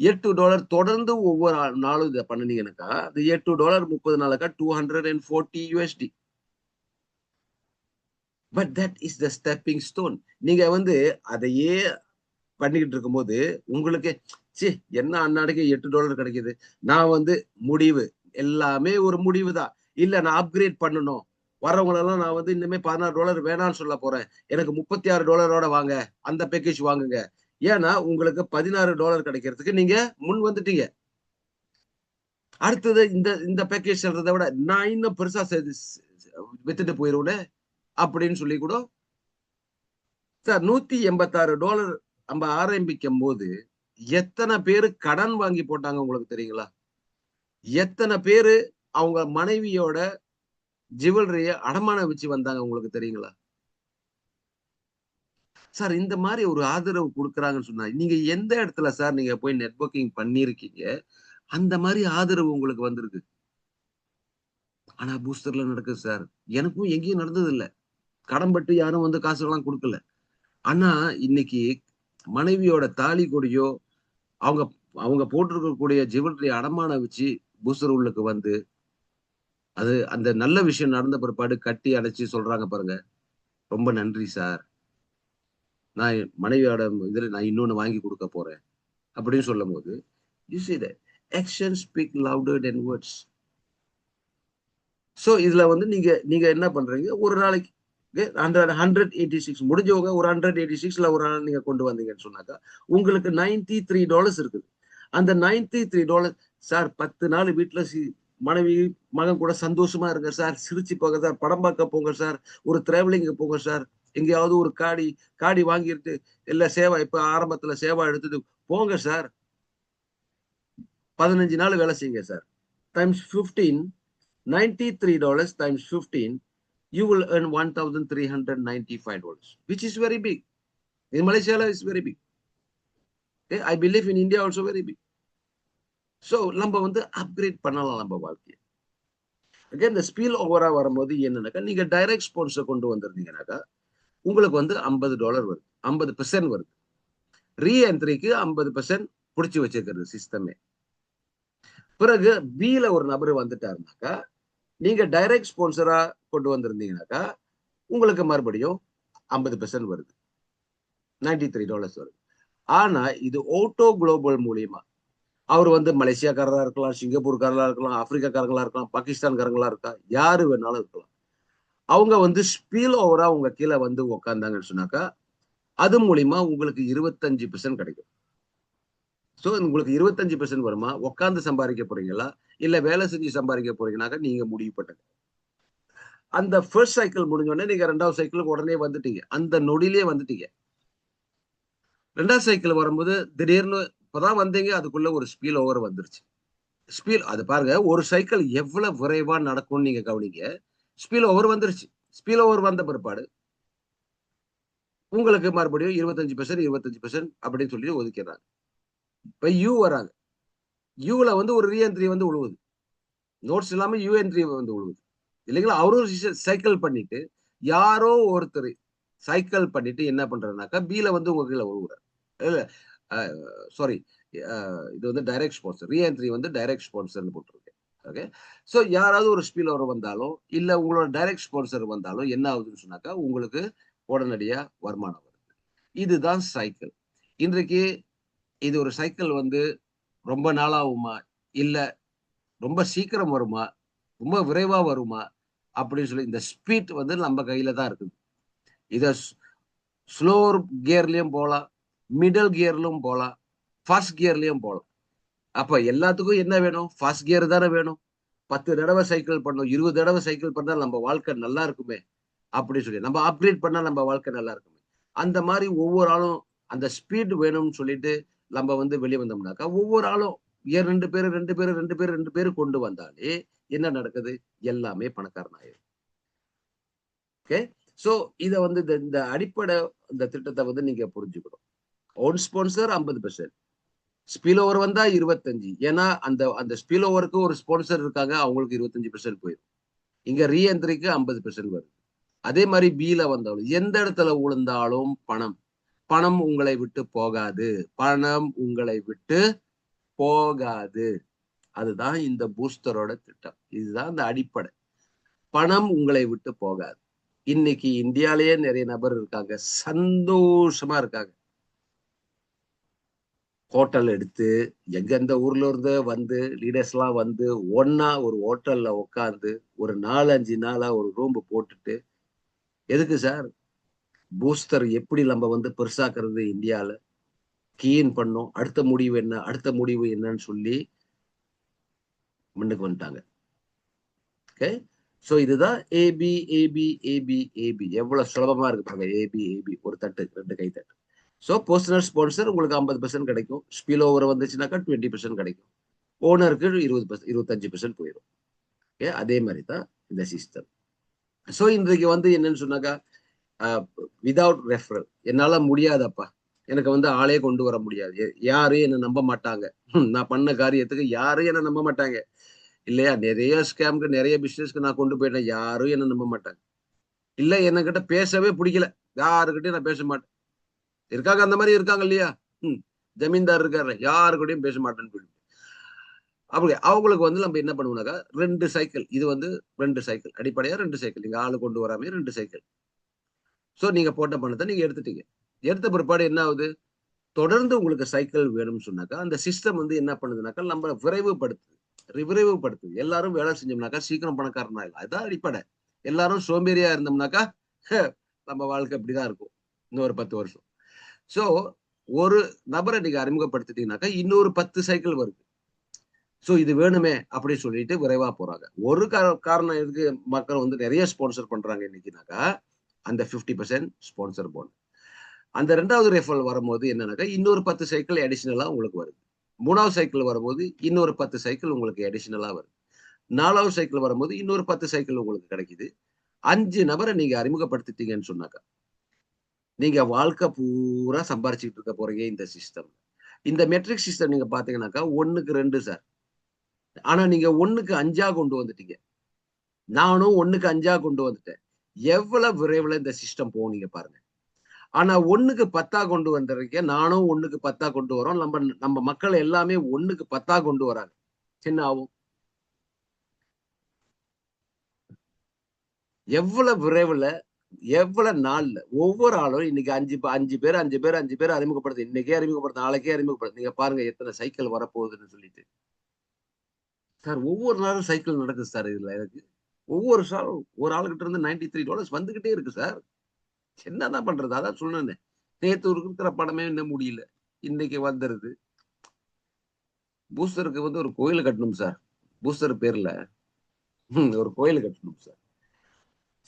$8 தொடர்ந்து ஒவ்வொரு நாளும் இத பண்ணுனீங்கனாக்கா, அது $8 30 நாளுக்கா $240. But that is the stepping stone. நீங்க வந்து அதையே பண்ணிக்கிட்டு இருக்கும்போது, உங்களுக்கு ச்சீ என்ன அன்னாடைக்கு $8 கிடைக்குது. நான் வந்து முடிவு. எல்லாமே ஒரு முடிவு தான். இல்ல நான் அப்கிரேட் பண்ணணும். வர்றவங்களெல்லாம் நான் வந்து இனிமே $16 வேணான்னு சொல்லப் போறேன். எனக்கு $36 வாங்க. அந்த பேக்கேஜ் வாங்குங்க. ஏன்னா, உங்களுக்கு $16 கிடைக்கிறதுக்கு நீங்க முன் வந்துட்டீங்க. அடுத்தது இந்த இந்த பேக்கேஜ் சொல்றத விட, நான் இன்னும் பெருசா வித்துட்டு போயிருவேனே! அப்படின்னு சொல்லி கூட சார் $186 நம்ம ஆரம்பிக்கும்போது, எத்தன பேரு கடன் வாங்கி போட்டாங்க உங்களுக்கு தெரியுங்களா? எத்தன பேரு அவங்க மனைவியோட ஜுவல்லரிய அடமானம் வச்சு வந்தாங்க உங்களுக்கு தெரியுங்களா? சார் இந்த மாரி ஒரு ஆதரவு குடுக்குறாங்கன்னு சொன்னா, நீங்க எந்த இடத்துல சார் நீங்க போய் நெட்வொர்க்கிங் பண்ணியிருக்கீங்க? அந்த மாரி ஆதரவு உங்களுக்கு வந்திருக்கு. ஆனா பூஸ்டர்ல நடக்குது சார். எனக்கும் எங்கேயும் நடந்ததில்ல. கடன் பட்டு யாரும் வந்து காசுலாம் குடுக்கல. ஆனா இன்னைக்கு மனைவியோட தாலி கொடியோ அவங்க அவங்க போட்டிருக்கக்கூடிய ஜுவல்லரி அடமான வச்சு பூஸ்டர் உள்ளுக்கு வந்து அது அந்த நல்ல விஷயம் நடந்த பிற்பாடு கட்டி அடைச்சு சொல்றாங்க பாருங்க, ரொம்ப நன்றி சார், நான் என் மனைவியோட இதுல நான் இன்னொன்னு வாங்கி கொடுக்க போறேன் அப்படின்னு சொல்லும் போது you see that action speak louder than words. So இதுல வந்து நீங்க நீங்க என்ன பண்றீங்க, ஒரு நாளைக்கு 186 முடிஞ்சவங்க ஒரு 186ல ஒரு நாள் நீங்க கொண்டு வந்தீங்கன்னு சொன்னாக்கா உங்களுக்கு $93 இருக்குது. அந்த $93 சார் 10 நாள் வீட்டுல மனைவி மகன் கூட சந்தோஷமா இருங்க சார், சிரிச்சு போங்க சார், படம் பார்க்க போங்க சார், ஒரு டிராவலிங் போங்க சார், எங்கேயாவது ஒரு காடி காடி வாங்கிட்டு இல்ல சேவா இப்ப ஆரம்பத்துல சேவா எடுத்துட்டு போங்க சார், 15 நாள் வேலை செய்யுங்க sir, times 15, $93 times 15, you will earn $1,395, which is very big. In Malaysia, it's very big. Okay? I believe in India also very big. So, நம்ம வந்து அப்கிரேட் பண்ணலாம் நம்ம வாழ்க்கையை. அகைன் இந்த ஸ்பீல் ஓவரா வரும்போது என்னன்னாக்கா நீங்க டைரக்ட் ஸ்பான்சர் கொண்டு வந்திருந்தீங்கன்னாக்கா உங்களுக்கு வந்து $50 வருது, 50% வருது. ரீஎன்ட்ரிக்கு 50% பிடிச்சி வச்சிருக்கிறது சிஸ்டமே. பிறகு பில ஒரு நபர் வந்துட்டாருனாக்கா நீங்க டைரக்ட் ஸ்பான்சரா கொண்டு வந்திருந்தீங்கன்னாக்கா உங்களுக்கு மறுபடியும் 50% வருது, $93 வருது. ஆனா இது ஓட்டோ குளோபல் மூலியமா அவர் வந்து மலேசியாக்காரரா இருக்கலாம், சிங்கப்பூர்காரங்களா இருக்கலாம், ஆப்பிரிக்காக்காரங்களா இருக்கலாம், பாகிஸ்தான்காரங்களா இருக்கலாம், யாரு வேணாலும் இருக்கலாம். அவங்க வந்து ஸ்பீல் ஓவரா உங்க கீழே வந்து உக்காந்தாங்கன்னு சொன்னாக்கா அது மூலியமா உங்களுக்கு 25% கிடைக்கும். சோ உங்களுக்கு 25% வருமா, உட்கார்ந்து சம்பாதிக்க போறீங்களா இல்ல வேலை செஞ்சு சம்பாதிக்க போறீங்கன்னாக்கா நீங்க முடிவு பண்ணுங்க. அந்த ஃபர்ஸ்ட் சைக்கிள் முடிஞ்ச உடனே நீங்க 2வது சைக்கிளுக்கு உடனே வந்துட்டீங்க, அந்த நொடியிலே வந்துட்டீங்க. 2வது சைக்கிள் வரும்போது திடீர்னு இப்பதான் வந்தீங்க, அதுக்குள்ள ஒரு ஸ்பீல் ஓவர் வந்துருச்சு. ஸ்பீல் அது பாருங்க, ஒரு சைக்கிள் எவ்வளவு விரைவா நடக்கும்னு நீங்க கவனிங்க. ஸ்பீல் ஓவர் வந்துருச்சு. ஸ்பீல் ஓவர் வந்த பிற்பாடு உங்களுக்கு மறுபடியும் 25%, 25% அப்படின்னு சொல்லி ஒதுக்கிறாங்க. இப்ப யூ வராங்க. யூல வந்து ஒரு ரீஎன்ட்ரி வந்து விழுவுது. நோட்ஸ் இல்லாம யூ என்ட்ரி வந்து விழுவுது. இல்லைங்களா? அவரும் சைக்கிள் பண்ணிட்டு யாரோ ஒருத்தர் சைக்கிள் பண்ணிட்டு என்ன பண்றாருனாக்கா பில வந்து உங்க கீழ விழுவுறாரு. இல்ல சாரி, இது வந்து டைரக்ட் ஸ்பான்சர். ரீஎன்ட்ரி வந்து டைரக்ட் ஸ்பான்சர்ன்னு போட்டிருக்கேன். ஓகே. சோ யாராவது ஒரு ஸ்பீல் ஓவர் வந்தாலும் இல்ல உங்களோட டைரக்ட் ஸ்பான்சர் வந்தாலும் என்ன ஆகுதுன்னு சொன்னாக்கா உங்களுக்கு உடனடியா வருமானம் வருது. இதுதான் சைக்கிள். இன்றைக்கு இது ஒரு சைக்கிள் வந்து ரொம்ப நாளாகுமா? இல்ல ரொம்ப சீக்கிரம் வருமா? ரொம்ப விரைவா வருமா? அப்படின்னு சொல்லி இந்த ஸ்பீட் வந்து நம்ம கையில தான் இருக்குது. இத ஸ்லோ கியர்லயும் போலாம், மிடில் கியர்லயும் போலாம், ஃபாஸ்ட் கியர்லயும் போலாம். அப்ப எல்லாத்துக்கும் என்ன வேணும்? ஃபாஸ்ட் கியர் தானே வேணும். 10 தடவ சைக்கிள் பண்ணணும், 20 தடவ சைக்கிள் பண்ணா நம்ம வாழ்க்கை நல்லா இருக்குமே! அப்படின்னு சொல்லி நம்ம அப்கிரேட் பண்ணா நம்ம வாழ்க்கை நல்லா இருக்குமே! அந்த மாரி ஒவ்வொரு ஆளும் அந்த ஸ்பீட் வேணும்னு சொல்லிட்டு நம்ம வந்து வெளிய வந்தோம்னாக்கா, ஒவ்வொரு ஆளும் 2 பேரு, 2 பேரு, 2 பேரு, 2 பேரு கொண்டு வந்தாலே என்ன நடக்குது? எல்லாமே பணக்காரன் ஆயிரும். ஓகே. சோ இத வந்து இந்த அடிப்படை இந்த திட்டத்த வந்து நீங்க புரிஞ்சுக்கணும். Own sponsor 50%. ஸ்பில் ஓவர் வந்தா 25. ஏன்னா அந்த அந்த ஸ்பில் ஓவருக்கு ஒரு ஸ்பான்சர் இருக்காங்க. அவங்களுக்கு 25% போயிரும். இங்க ரீஎன்ட்ரிக்கு 50% வருது. அதே மாரி பில வந்தாலும் எந்த இடத்துல விழுந்தாலும் பணம். பணம் உங்களை விட்டு போகாது. பணம் உங்களை விட்டு போகாது. அதுதான் இந்த பூஸ்டரோட திட்டம். இதுதான் இந்த அடிப்படை. பணம் உங்களை விட்டு போகாது. இன்னைக்கு இந்தியாலயே நிறைய நபர் இருக்காங்க. சந்தோஷமா இருக்காங்க. ஹோட்டல் எடுத்து எந்தெந்த ஊர்ல இருந்தோ வந்து லீடர்ஸ் எல்லாம் வந்து ஒண்ணா ஒரு ஹோட்டல்ல உட்கார்ந்து ஒரு 4, 5 நாளா ஒரு ரூம் போட்டுட்டு எதுக்கு சார்? பூஸ்டர் எப்படி நம்ம வந்து பெருசாக்குறது இந்தியால? கீன் பண்ணோம். அடுத்த முடிவு என்ன? அடுத்த முடிவு என்னன்னு சொல்லி முன்னுக்கு வந்துட்டாங்க. ஓகே. சோ இதுதான் ஏபி, ஏபி, ஏபி, ஏபி. எவ்வளவு சுலபமா இருக்கு பாருங்க. AB, AB. ஒரு தட்டு, 2 கை தட்டு. சோ பர்சனல் ஸ்பான்சர் உங்களுக்கு 50% கிடைக்கும். ஸ்பில் ஓவர் வந்துச்சுனாக்கா 20% கிடைக்கும். ஓனருக்கு 20% 25% போயிரும். ஓகே. அதே மாரி தான் இந்த சிஸ்டம். சோ இன்றைக்கு வந்து என்னன்னு சொன்னாக்கா, அ வித்தவுட் ரெஃபரல் என்னால முடியாதப்பா. எனக்கு வந்து ஆளே கொண்டு வர முடியாது. யாரும் என்ன நம்ப மாட்டாங்க. நான் பண்ண காரியத்துக்கு யாரும் என்ன நம்ப மாட்டாங்க. இல்லையா? நெறைய ஸ்கேம்க்கு, நெறைய பிசினஸ்க்கு நான் கொண்டு போயிட்டேன். யாரும் என்ன நம்ப மாட்டாங்க. இல்ல என்கிட்ட பேசவே புடிக்கல. யாருகிட்டயும் நான் பேச மாட்டேன். இருக்காங்க அந்த மாரி இருக்காங்க இல்லையா? ம். ஜமீன்தார் இருக்காரு, யாரு கூடயும் பேச மாட்டேன்னு சொல்லி அப்படி அவங்களுக்கு வந்து நம்ம என்ன பண்ணுவோம்னாக்கா 2 சைக்கிள். இது வந்து 2 சைக்கிள். அடிப்படையா 2 சைக்கிள். நீங்க ஆளு கொண்டு வராமயே 2 சைக்கிள். சோ நீங்க போட்ட பணத்த நீங்க எடுத்துட்டீங்க. எடுத்த பிற்பாடு என்ன ஆகுது? தொடர்ந்து உங்களுக்கு சைக்கிள் வேணும்னு சொன்னாக்கா, அந்த சிஸ்டம் வந்து என்ன பண்ணுதுனாக்கா, நம்ம விரைவுபடுத்துது. விரைவுபடுத்துது. எல்லாரும் வேலை செஞ்சோம்னாக்கா, சீக்கிரம் பணக்காரன் ஆயிடலாம். இதான் அடிப்படை. எல்லாரும் சோம்பேறியா இருந்தோம்னாக்கா, நம்ம வாழ்க்கை இப்படிதான் இருக்கும். இன்னும் ஒரு 10 வருஷம். சோ, ஒரு நபர நீங்க அறிமுகப்படுத்திட்டீங்கனாக்கா, இன்னொரு 10 சைக்கிள் வருது. சோ இது வேணுமே அப்படின்னு சொல்லிட்டு விரைவா போறாங்க. ஒரு காரணம் எதுக்கு மக்கள் வந்து நெறைய ஸ்பான்சர் பண்றாங்க இன்னைக்குனாக்கா, அந்த 50% ஸ்பான்சர் போனஸ். அந்த 2வது ரெஃபரல் வரும்போது என்னன்னாக்கா, இன்னொரு 10 சைக்கிள் அடிஷனலா உங்களுக்கு வருது. 3வது சைக்கிள் வரும்போது, இன்னொரு 10 சைக்கிள் உங்களுக்கு அடிஷனலா வருது. 4வது சைக்கிள் வரும்போது, இன்னொரு 10 சைக்கிள் உங்களுக்கு கிடைக்குது. 5 நபர நீங்க அறிமுகப்படுத்திட்டீங்கன்னு சொன்னாக்கா, நீங்க வாழ்க்கை பூரா சம்பாரிச்சுக்கிட்டு இருக்க போறீங்க இந்த சிஸ்டம். இந்த மெட்ரிக் சிஸ்டம் நீங்க பார்த்தீங்கன்னாக்கா, 1க்கு 2 சார். ஆனா நீங்க 1க்கு 5ஆ கொண்டு வந்துட்டீங்க. நானும் 1க்கு 5ஆ கொண்டு வந்துட்டேன். எவ்வளவு விரைவுல இந்த சிஸ்டம் போகும் நீங்க பாருங்க. ஆனா 1க்கு 10ஆ கொண்டு வந்துர்றீங்க. நானும் 1க்கு 10ஆ கொண்டு வரோம். நம்ம மக்கள் எல்லாமே 1க்கு 10ஆ கொண்டு வராங்க. என்ன ஆகும்? எவ்வளவு விரைவுல, எவ்வளவு நாள்ல, ஒவ்வொரு ஆளும் இன்னைக்கு 5 பேர், 5 பேர், 5 பேர் அறிமுகப்படுத்து. இன்னைக்கே அறிமுகப்படுத்து, நாளைக்கே அறிமுகப்படுத்து. நீங்க பாருங்க எத்தன சைக்கிள் வரப்போகுதுன்னு சொல்லிட்டு. சார் ஒவ்வொரு நாளும் சைக்கிள் நடக்குது சார் இதுல எனக்கு. ஒவ்வொரு ஒரு ஆளுகிட்ட இருந்து $93 வந்துகிட்டே இருக்கு சார். என்னதான் பண்றது? அதான் சொன்னேனே. நேத்து இருக்கிற படமே இன்னும் முடியல. இன்னைக்கு வந்துருது. பூஸ்டருக்கு வந்து ஒரு கோயில் கட்டணும் சார். பூஸ்டர் பேர்ல ஒரு கோயில் கட்டணும் சார்.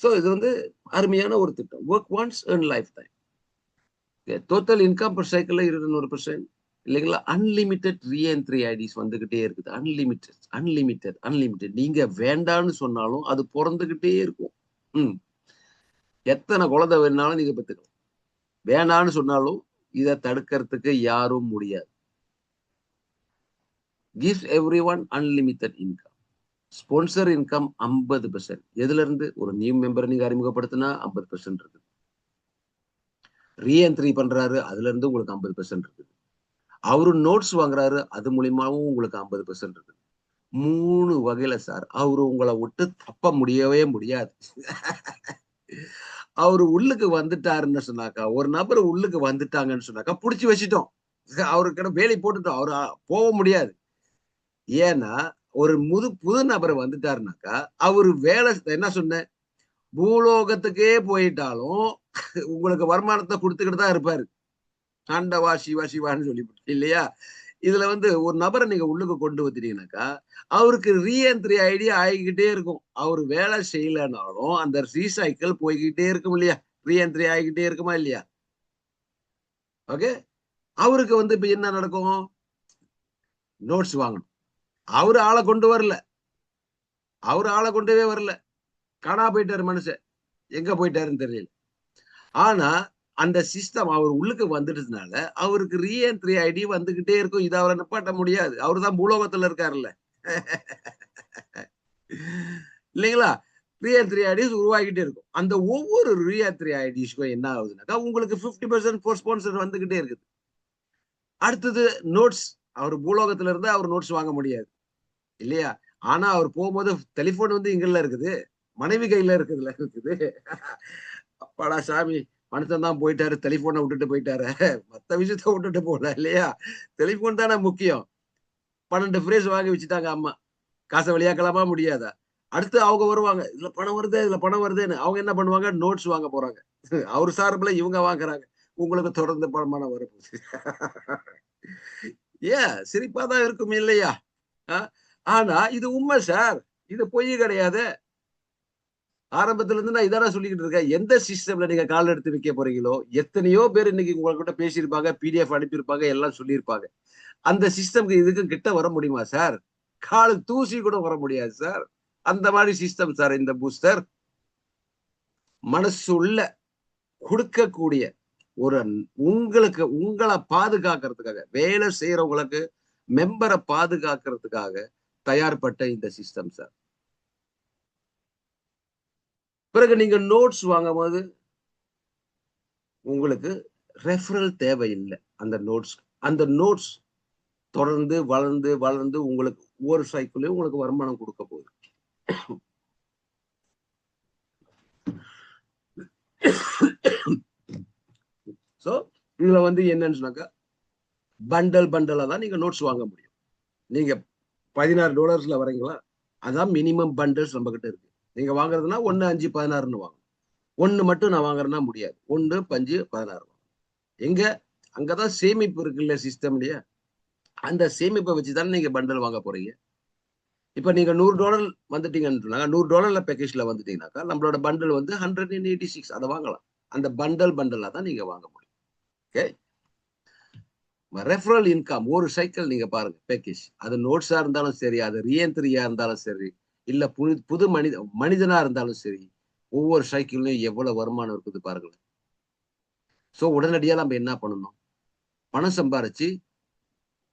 சோ இது வந்து அருமையான ஒரு திட்டம். Work once earn life time. Total income per சைக்கிள்ல 200% இல்லைங்களா? அன்லிமிட்டட் ரீஎன்ட்ரி ஐடிஸ் வந்துகிட்டே இருக்குது. Unlimited, unlimited, unlimited. நீங்க வேண்டான்னு சொன்னாலும் அது பொறந்துகிட்டே இருக்கும். ம். எத்தன குழந்தை வேணுனாலும் நீங்க பெத்துக்கலாம். வேணான்னு சொன்னாலும் இத தடுக்கிறதுக்கு யாரும் முடியாது. Gives everyone unlimited income. Sponsor income 50%. எதுலருந்து? ஒரு நியூ மெம்பர நீங்க அறிமுகப்படுத்தினா 50% இருக்குது. ரீஎன்ட்ரி பண்றாரு, அதுலருந்து உங்களுக்கு 50% இருக்குது. அவரு நோட்ஸ் வாங்குறாரு, அது மூலியமாவும் உங்களுக்கு 50% இருக்குது. 3 வகையில சார். அவரு உங்கள விட்டு தப்ப முடியவே முடியாது. அவரு உள்ளுக்கு வந்துட்டாருன்னு சொன்னாக்கா, ஒரு நபர் உள்ளுக்கு வந்துட்டாங்கன்னு சொன்னாக்கா, புடிச்சு வச்சுட்டோம். அவருக்கான வேலை போட்டுட்டோம். அவரு போக முடியாது. ஏன்னா, ஒரு புது நபர் வந்துட்டாருனாக்கா, அவரு என்ன சொன்னேன்? பூலோகத்துக்கே போயிட்டாலும், உங்களுக்கு வருமானத்த குடுத்துக்கிட்டு தான் இருப்பாரு. ஆண்டவா, சிவா, சிவான்னு சொல்லிப்புட்டு இல்லையா? இதுல வந்து ஒரு நபர நீங்க உள்ளுக்கு கொண்டு வந்துட்டீங்கன்னாக்கா, அவருக்கு ரீஎன்ட்ரி ஐடி ஆயிக்கிட்டே இருக்கும். அவரு வேலை செய்யலனாலும், அந்த ரீசைக்கிள் போய்க்கிட்டே இருக்கும் இல்லையா? ரீஎன்ட்ரி ஆயிக்கிட்டே இருக்குமா இல்லையா? ஓகே. அவருக்கு வந்து இப்ப என்ன நடக்கும்? நோட்ஸ் வாங்கணும். அவரு ஆள கொண்டு வரல. அவரு ஆள கொண்டவே வரல. காணாம போயிட்டாரு மனுஷன். எங்க போயிட்டாருன்னு தெரியல. ஆனா, அந்த சிஸ்டம் அவர் உள்ளுக்கு வந்துட்டதுனால, அவருக்கு ரீஎன்ட்ரி ஐடி வந்துகிட்டே இருக்கும். இத அவர நிப்பாட்ட முடியாது. அவரு தான் பூலோகத்துல இருக்காருல்ல. இல்லைங்களா? ரீஎன்ட்ரி ஐடிஸ் உருவாகிட்டே இருக்கும். அந்த ஒவ்வொரு ரீஎன்ட்ரி ஐடிஸ்க்கும் என்ன ஆகுதுனாக்கா, உங்களுக்கு 50% ஸ்பான்சர் வந்துகிட்டே இருக்குது. அடுத்தது நோட்ஸ். அவரு பூலோகத்துல இருந்தா அவர் நோட்ஸ் வாங்க முடியாது. இல்லையா? ஆனா, அவர் போம்போது டெலிஃபோன் வந்து எங்கல்ல இருக்குது? மனைவி கையில இருக்குது. அப்பாடா சாமி! மனுஷன் தான் போயிட்டாரு. டெலிஃபோன விட்டுட்டு போயிட்டாரே! மத்த விஷயத்த விட்டுட்டு போல இல்லையா? டெலிஃபோன் தானே முக்கியம். 12 ஃப்ரேஸ் வாங்கி வச்சுட்டாங்க அம்மா. காச வெளியாக்கலாமா? முடியாதா? அடுத்து அவங்க வருவாங்க. இதுல பணம் வருதே, இதுல பணம் வருதேன்னு. அவங்க என்ன பண்ணுவாங்க? நோட்ஸ் வாங்க போறாங்க. அவரு சார்புல இவங்க வாங்குறாங்க. உங்களுக்கு தொடர்ந்து பணம் வரப்போகுது. சிரிப்பா தான் இருக்கும் இல்லையா? அ ஆனா இது உண்ம சார். இது பொய் கிடையாது. ஆரம்பத்துல இருந்து நான் இதானே சொல்லிக்கிட்டு இருக்கேன். எந்த சிஸ்டம்ல நீங்க கால் எடுத்து வைக்க போறீங்களோ, எத்தனையோ பேர் இன்னைக்கு உங்ககிட்ட பேசியிருப்பாங்க, பிடிஎஃப் அனுப்பியிருப்பாங்க, எல்லாம் சொல்லியிருப்பாங்க. அந்த சிஸ்டம்க்கு இதுக்கும் கிட்ட வர முடியுமா சார்? கால் தூசி கூட வர முடியாது சார். அந்த மாரி சிஸ்டம் சார் இந்த பூஸ்டர். மனசுள்ள குடுக்கக்கூடிய ஒரு உங்களுக்கு உங்கள பாதுகாக்கிறதுக்காக, வேலை செய்றவங்களுக்கு மெம்பர பாதுகாக்கிறதுக்காக தயார்பட்ட இந்த சிஸ்டம் சார். பிறகு நீங்க நோட்ஸ் வாங்கும்போது உங்களுக்கு ரெஃபரல் தேவையில்ல. அந்த நோட்ஸ். அந்த நோட்ஸ் தொடர்ந்து வளர்ந்து வளர்ந்து உங்களுக்கு ஒவ்வொரு சைக்கிளையும் உங்களுக்கு வருமானம் கொடுக்க போகுது. சோ இதுல வந்து என்னன்னு சொன்னாக்கா பண்டலா தான் நீங்க நோட்ஸ் வாங்க முடியும். நீங்க $16 வரீங்களா, அதான் மினிமம் பண்டல்ஸ் நம்ம கிட்ட இருக்கு. நீங்க வாங்குறதுன்னா 1, 5, 16 வாங்க. 1 மட்டும் நான் வாங்குறேன்னா முடியாது. 1, 5, 16 எங்க அங்கதான் சேமிப்பு இருக்குல்ல சிஸ்டம்லயே. அந்த சேமிப்பை வச்சுதானே நீங்க பண்டல் வாங்க போறீங்க. இப்ப நீங்க $100 வந்துட்டீங்கன்னா $100 பேக்கேஜ்ல வந்துட்டீங்கன்னாக்கா நம்மளோட பண்டல் வந்து 186 அதை வாங்கலாம். அந்த பண்டலா தான் நீங்க வாங்க முடியும். ஓகே, ரெஃபரல் இன்கம் ஒரு சைக்கிள் நீங்க பாருங்க பேக்கேஜ். அது நோட்ஸா இருந்தாலும் சரி, அது ரீஎன்ட்ரியா இருந்தாலும் சரி, இல்ல புது மனிதனா இருந்தாலும் சரி, ஒவ்வொரு சைக்கிள்லயும் எவ்வளவு வருமானம் இருக்குது பாருங்களேன். சோ உடனடியா நம்ம என்ன பண்ணணும், பணம் சம்பாரிச்சு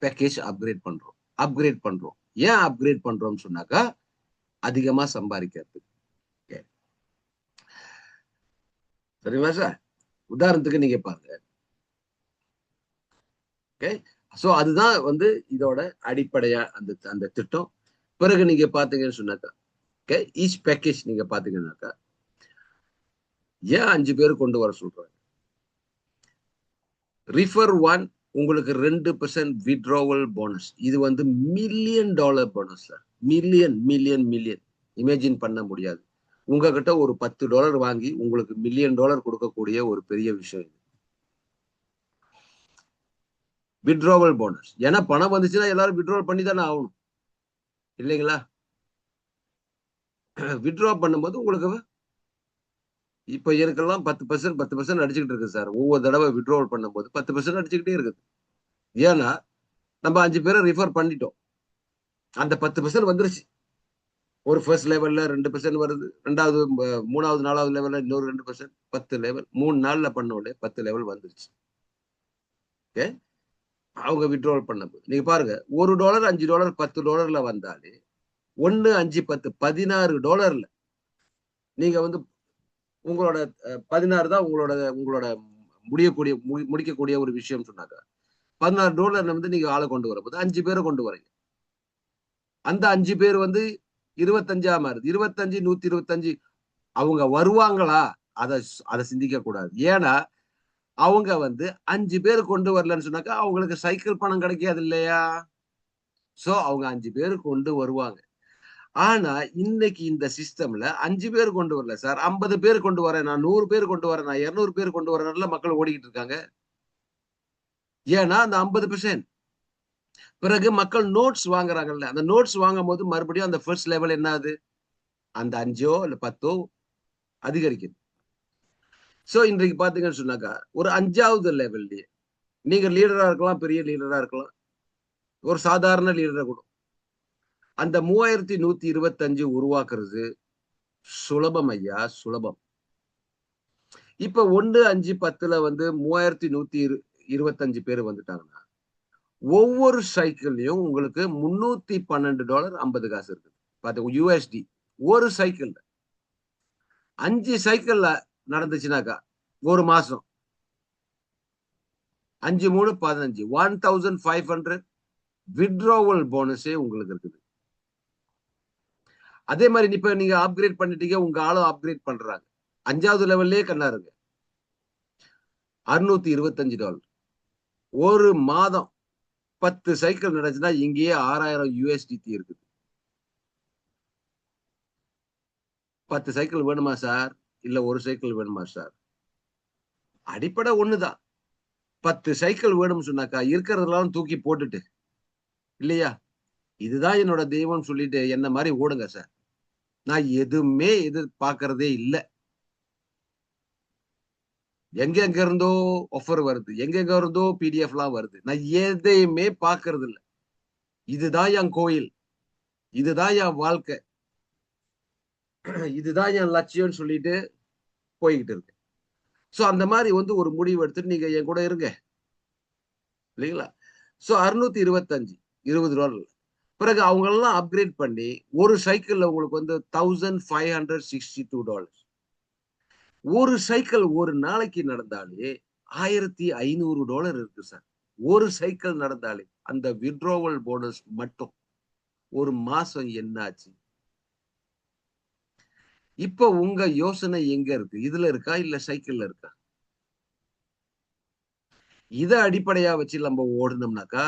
பேக்கேஜ் அப்கிரேட் பண்றோம். ஏன் அப்கிரேட் பண்றோம்னு சொன்னாக்கா அதிகமா சம்பாதிக்கிறது. சரிங்களா சார்? உதாரணத்துக்கு நீங்க பாருங்க. ஓகே, சோ அதுதான் வந்து இதோட அடிப்படையா அந்த திட்டம். பிறகு நீங்க பாத்தீங்கன்னு சொன்னாக்கா, ஓகே, ஈச் பேக்கேஜ் நீங்க பாத்தீங்கன்னாக்கா ஏன் 5 பேர் கொண்டு வர சொல்றாங்க. ரிஃபர் 1 உங்களுக்கு 2% வித்ட்ராவல் போனஸ். இது வந்து $1 million bonus sir. Million imagine பண்ண முடியாது. உங்ககிட்ட ஒரு $10 வாங்கி உங்களுக்கு $1 மில்லியன் கொடுக்கக்கூடிய ஒரு பெரிய விஷயம் இது. Withdrawal bonus. ஏன்னா பணம் வந்துச்சுன்னா எல்லாரும் வித்ட்ராவல் பண்ணி தானே ஆகணும் இல்லைங்களா? வித்ட்ரா பண்ணும்போது உங்களுக்கு இப்ப இருக்கலாம் 10% அடிச்சுக்கிட்டு இருக்கு சார். ஒவ்வொரு தடவை வித்ட்ராவல் பண்ணும்போது 10% அடிச்சுக்கிட்டே இருக்குது. ஏன்னா நம்ம 5 பேரை ரிஃபர் பண்ணிட்டோம். அந்த 10% வந்துருச்சு. ஒரு ஃபர்ஸ்ட் லெவல்ல 2% வருது. 2வது 3வது 4வது லெவல்ல இன்னொரு 2%, 10 லெவல். 3 நாள்ல பண்ண உடனே 10 லெவல் வந்துருச்சு. ஓகே, அவங்க வித்ட்ராவல் பண்ணும்போது நீங்க பாருங்க, $1, $5, $10 வந்தாலே 1, 5, 10 $16 நீங்க வந்து உங்களோட 16 தான் உங்களோட முடிக்கக்கூடிய ஒரு விஷயம் சொன்னாங்க. $16 வந்து நீங்க ஆளை கொண்டு வரும்போது 5 பேரை கொண்டு வரீங்க. அந்த 5 பேர் வந்து 25 மாறுது. 25, 125 அவங்க வருவாங்களா? அதை சிந்திக்க கூடாது. ஏன்னா அவங்க வந்து 5 பேர் கொண்டு வரலன்னு சொன்னாக்கா அவங்களுக்கு சைக்கிள் பணம் கிடைக்காது இல்லையா? சோ அவங்க 5 பேர் கொண்டு வருவாங்க. ஆனா இன்னைக்கு இந்த சிஸ்டம்ல 5 பேர் கொண்டு வரல சார். 50 பேர் கொண்டு வரேன், நான் 100 பேர் கொண்டு வரேன், நான் 200 பேர் கொண்டு வரேன்ல மக்கள் ஓடிக்கிட்டு இருக்காங்க. ஏன்னா அந்த 50%. பிறகு மக்கள் நோட்ஸ் வாங்குறாங்கல்ல, அந்த நோட்ஸ் வாங்கும் போது மறுபடியும் அந்த ஃபர்ஸ்ட் லெவல் என்ன ஆகுது, அந்த 5ஓ இல்ல 10ஓ அதிகரிக்குது. சோ இன்றைக்கு பாத்தீங்கன்னு சொன்னாக்கா ஒரு 5வது லெவல்லயே நீங்க லீடரா இருக்கலாம், பெரிய லீடரா இருக்கலாம், ஒரு சாதாரண லீடரா கூட அந்த 3125 உருவாக்குறது சுலபம் ஐயா, சுலபம். இப்ப 1, 5, 10ல வந்து 3125 பேர் வந்துட்டாங்கன்னா ஒவ்வொரு சைக்கிள்லயும் உங்களுக்கு $312 50 காசு இருக்கு. பாத்து USD ஒரு சைக்கிள் 5 சைக்கிள்ல நடந்துச்சுனாக்கா ஒரு மாசம் 5, 3, 15 1500 வித்ட்ராவல் போனஸே உங்களுக்கு இருக்குது. அதே மாதிரி இப்ப நீங்க அப்கிரேட் பண்ணிட்டீங்க, உங்க ஆளும் அப்கிரேட் பண்றாங்க. 5வது லெவல்லே கண்ணாருங்க $625 ஒரு மாதம் 10 சைக்கிள் நடந்துச்சுன்னா இங்கேயே 6000 USDT இருக்குது. 10 சைக்கிள் வேணுமா சார்? இல்ல ஒரு சைக்கிள் வேணுமா சார்? அடிப்படை ஒண்ணுதான். 10 சைக்கிள் வேணும்னு சொன்னாக்கா இருக்கிறதெல்லாம் தூக்கி போட்டுட்டு இல்லையா, இதுதான் என்னோட தெய்வம் சொல்லிட்டு என்ன மாதிரி ஓடுங்க சார். நான் எதுவுமே எதிர்பார்க்கறதே இல்ல. எங்க இருந்தோ ஆஃபர் வருது, எங்க இருந்தோ PDF எல்லாம் வருது. நான் எதையுமே பார்க்கறது இல்ல. இதுதான் என் கோயில், இதுதான் என் வாழ்க்கை, இதுதான் என் லட்சியம்னு சொல்லிட்டு போய்கிட்டு இருக்கு. சோ அந்த மாதிரி வந்து ஒரு முடிவு எடுத்துட்டு நீங்க என் கூட இருங்க இல்லைங்களா? சோ 625 $20. பிறகு அவங்க எல்லாம் அப்கிரேட் பண்ணி ஒரு சைக்கிள்ல உங்களுக்கு வந்து $1562. ஒரு சைக்கிள் ஒரு நாளைக்கு நடந்தாலே $1500 இருக்கு சார். ஒரு சைக்கிள் நடந்தாலே அந்த வித்ட்ரோவல் போனஸ் மட்டும் ஒரு மாசம் என்னாச்சு? இப்ப உங்க யோசனை எங்க இருக்கு? இதுல இருக்கா? இல்ல சைக்கிள்ல இருக்கா? இத அடிப்படையா வச்சு நம்ம ஓடுனோம்னாக்கா,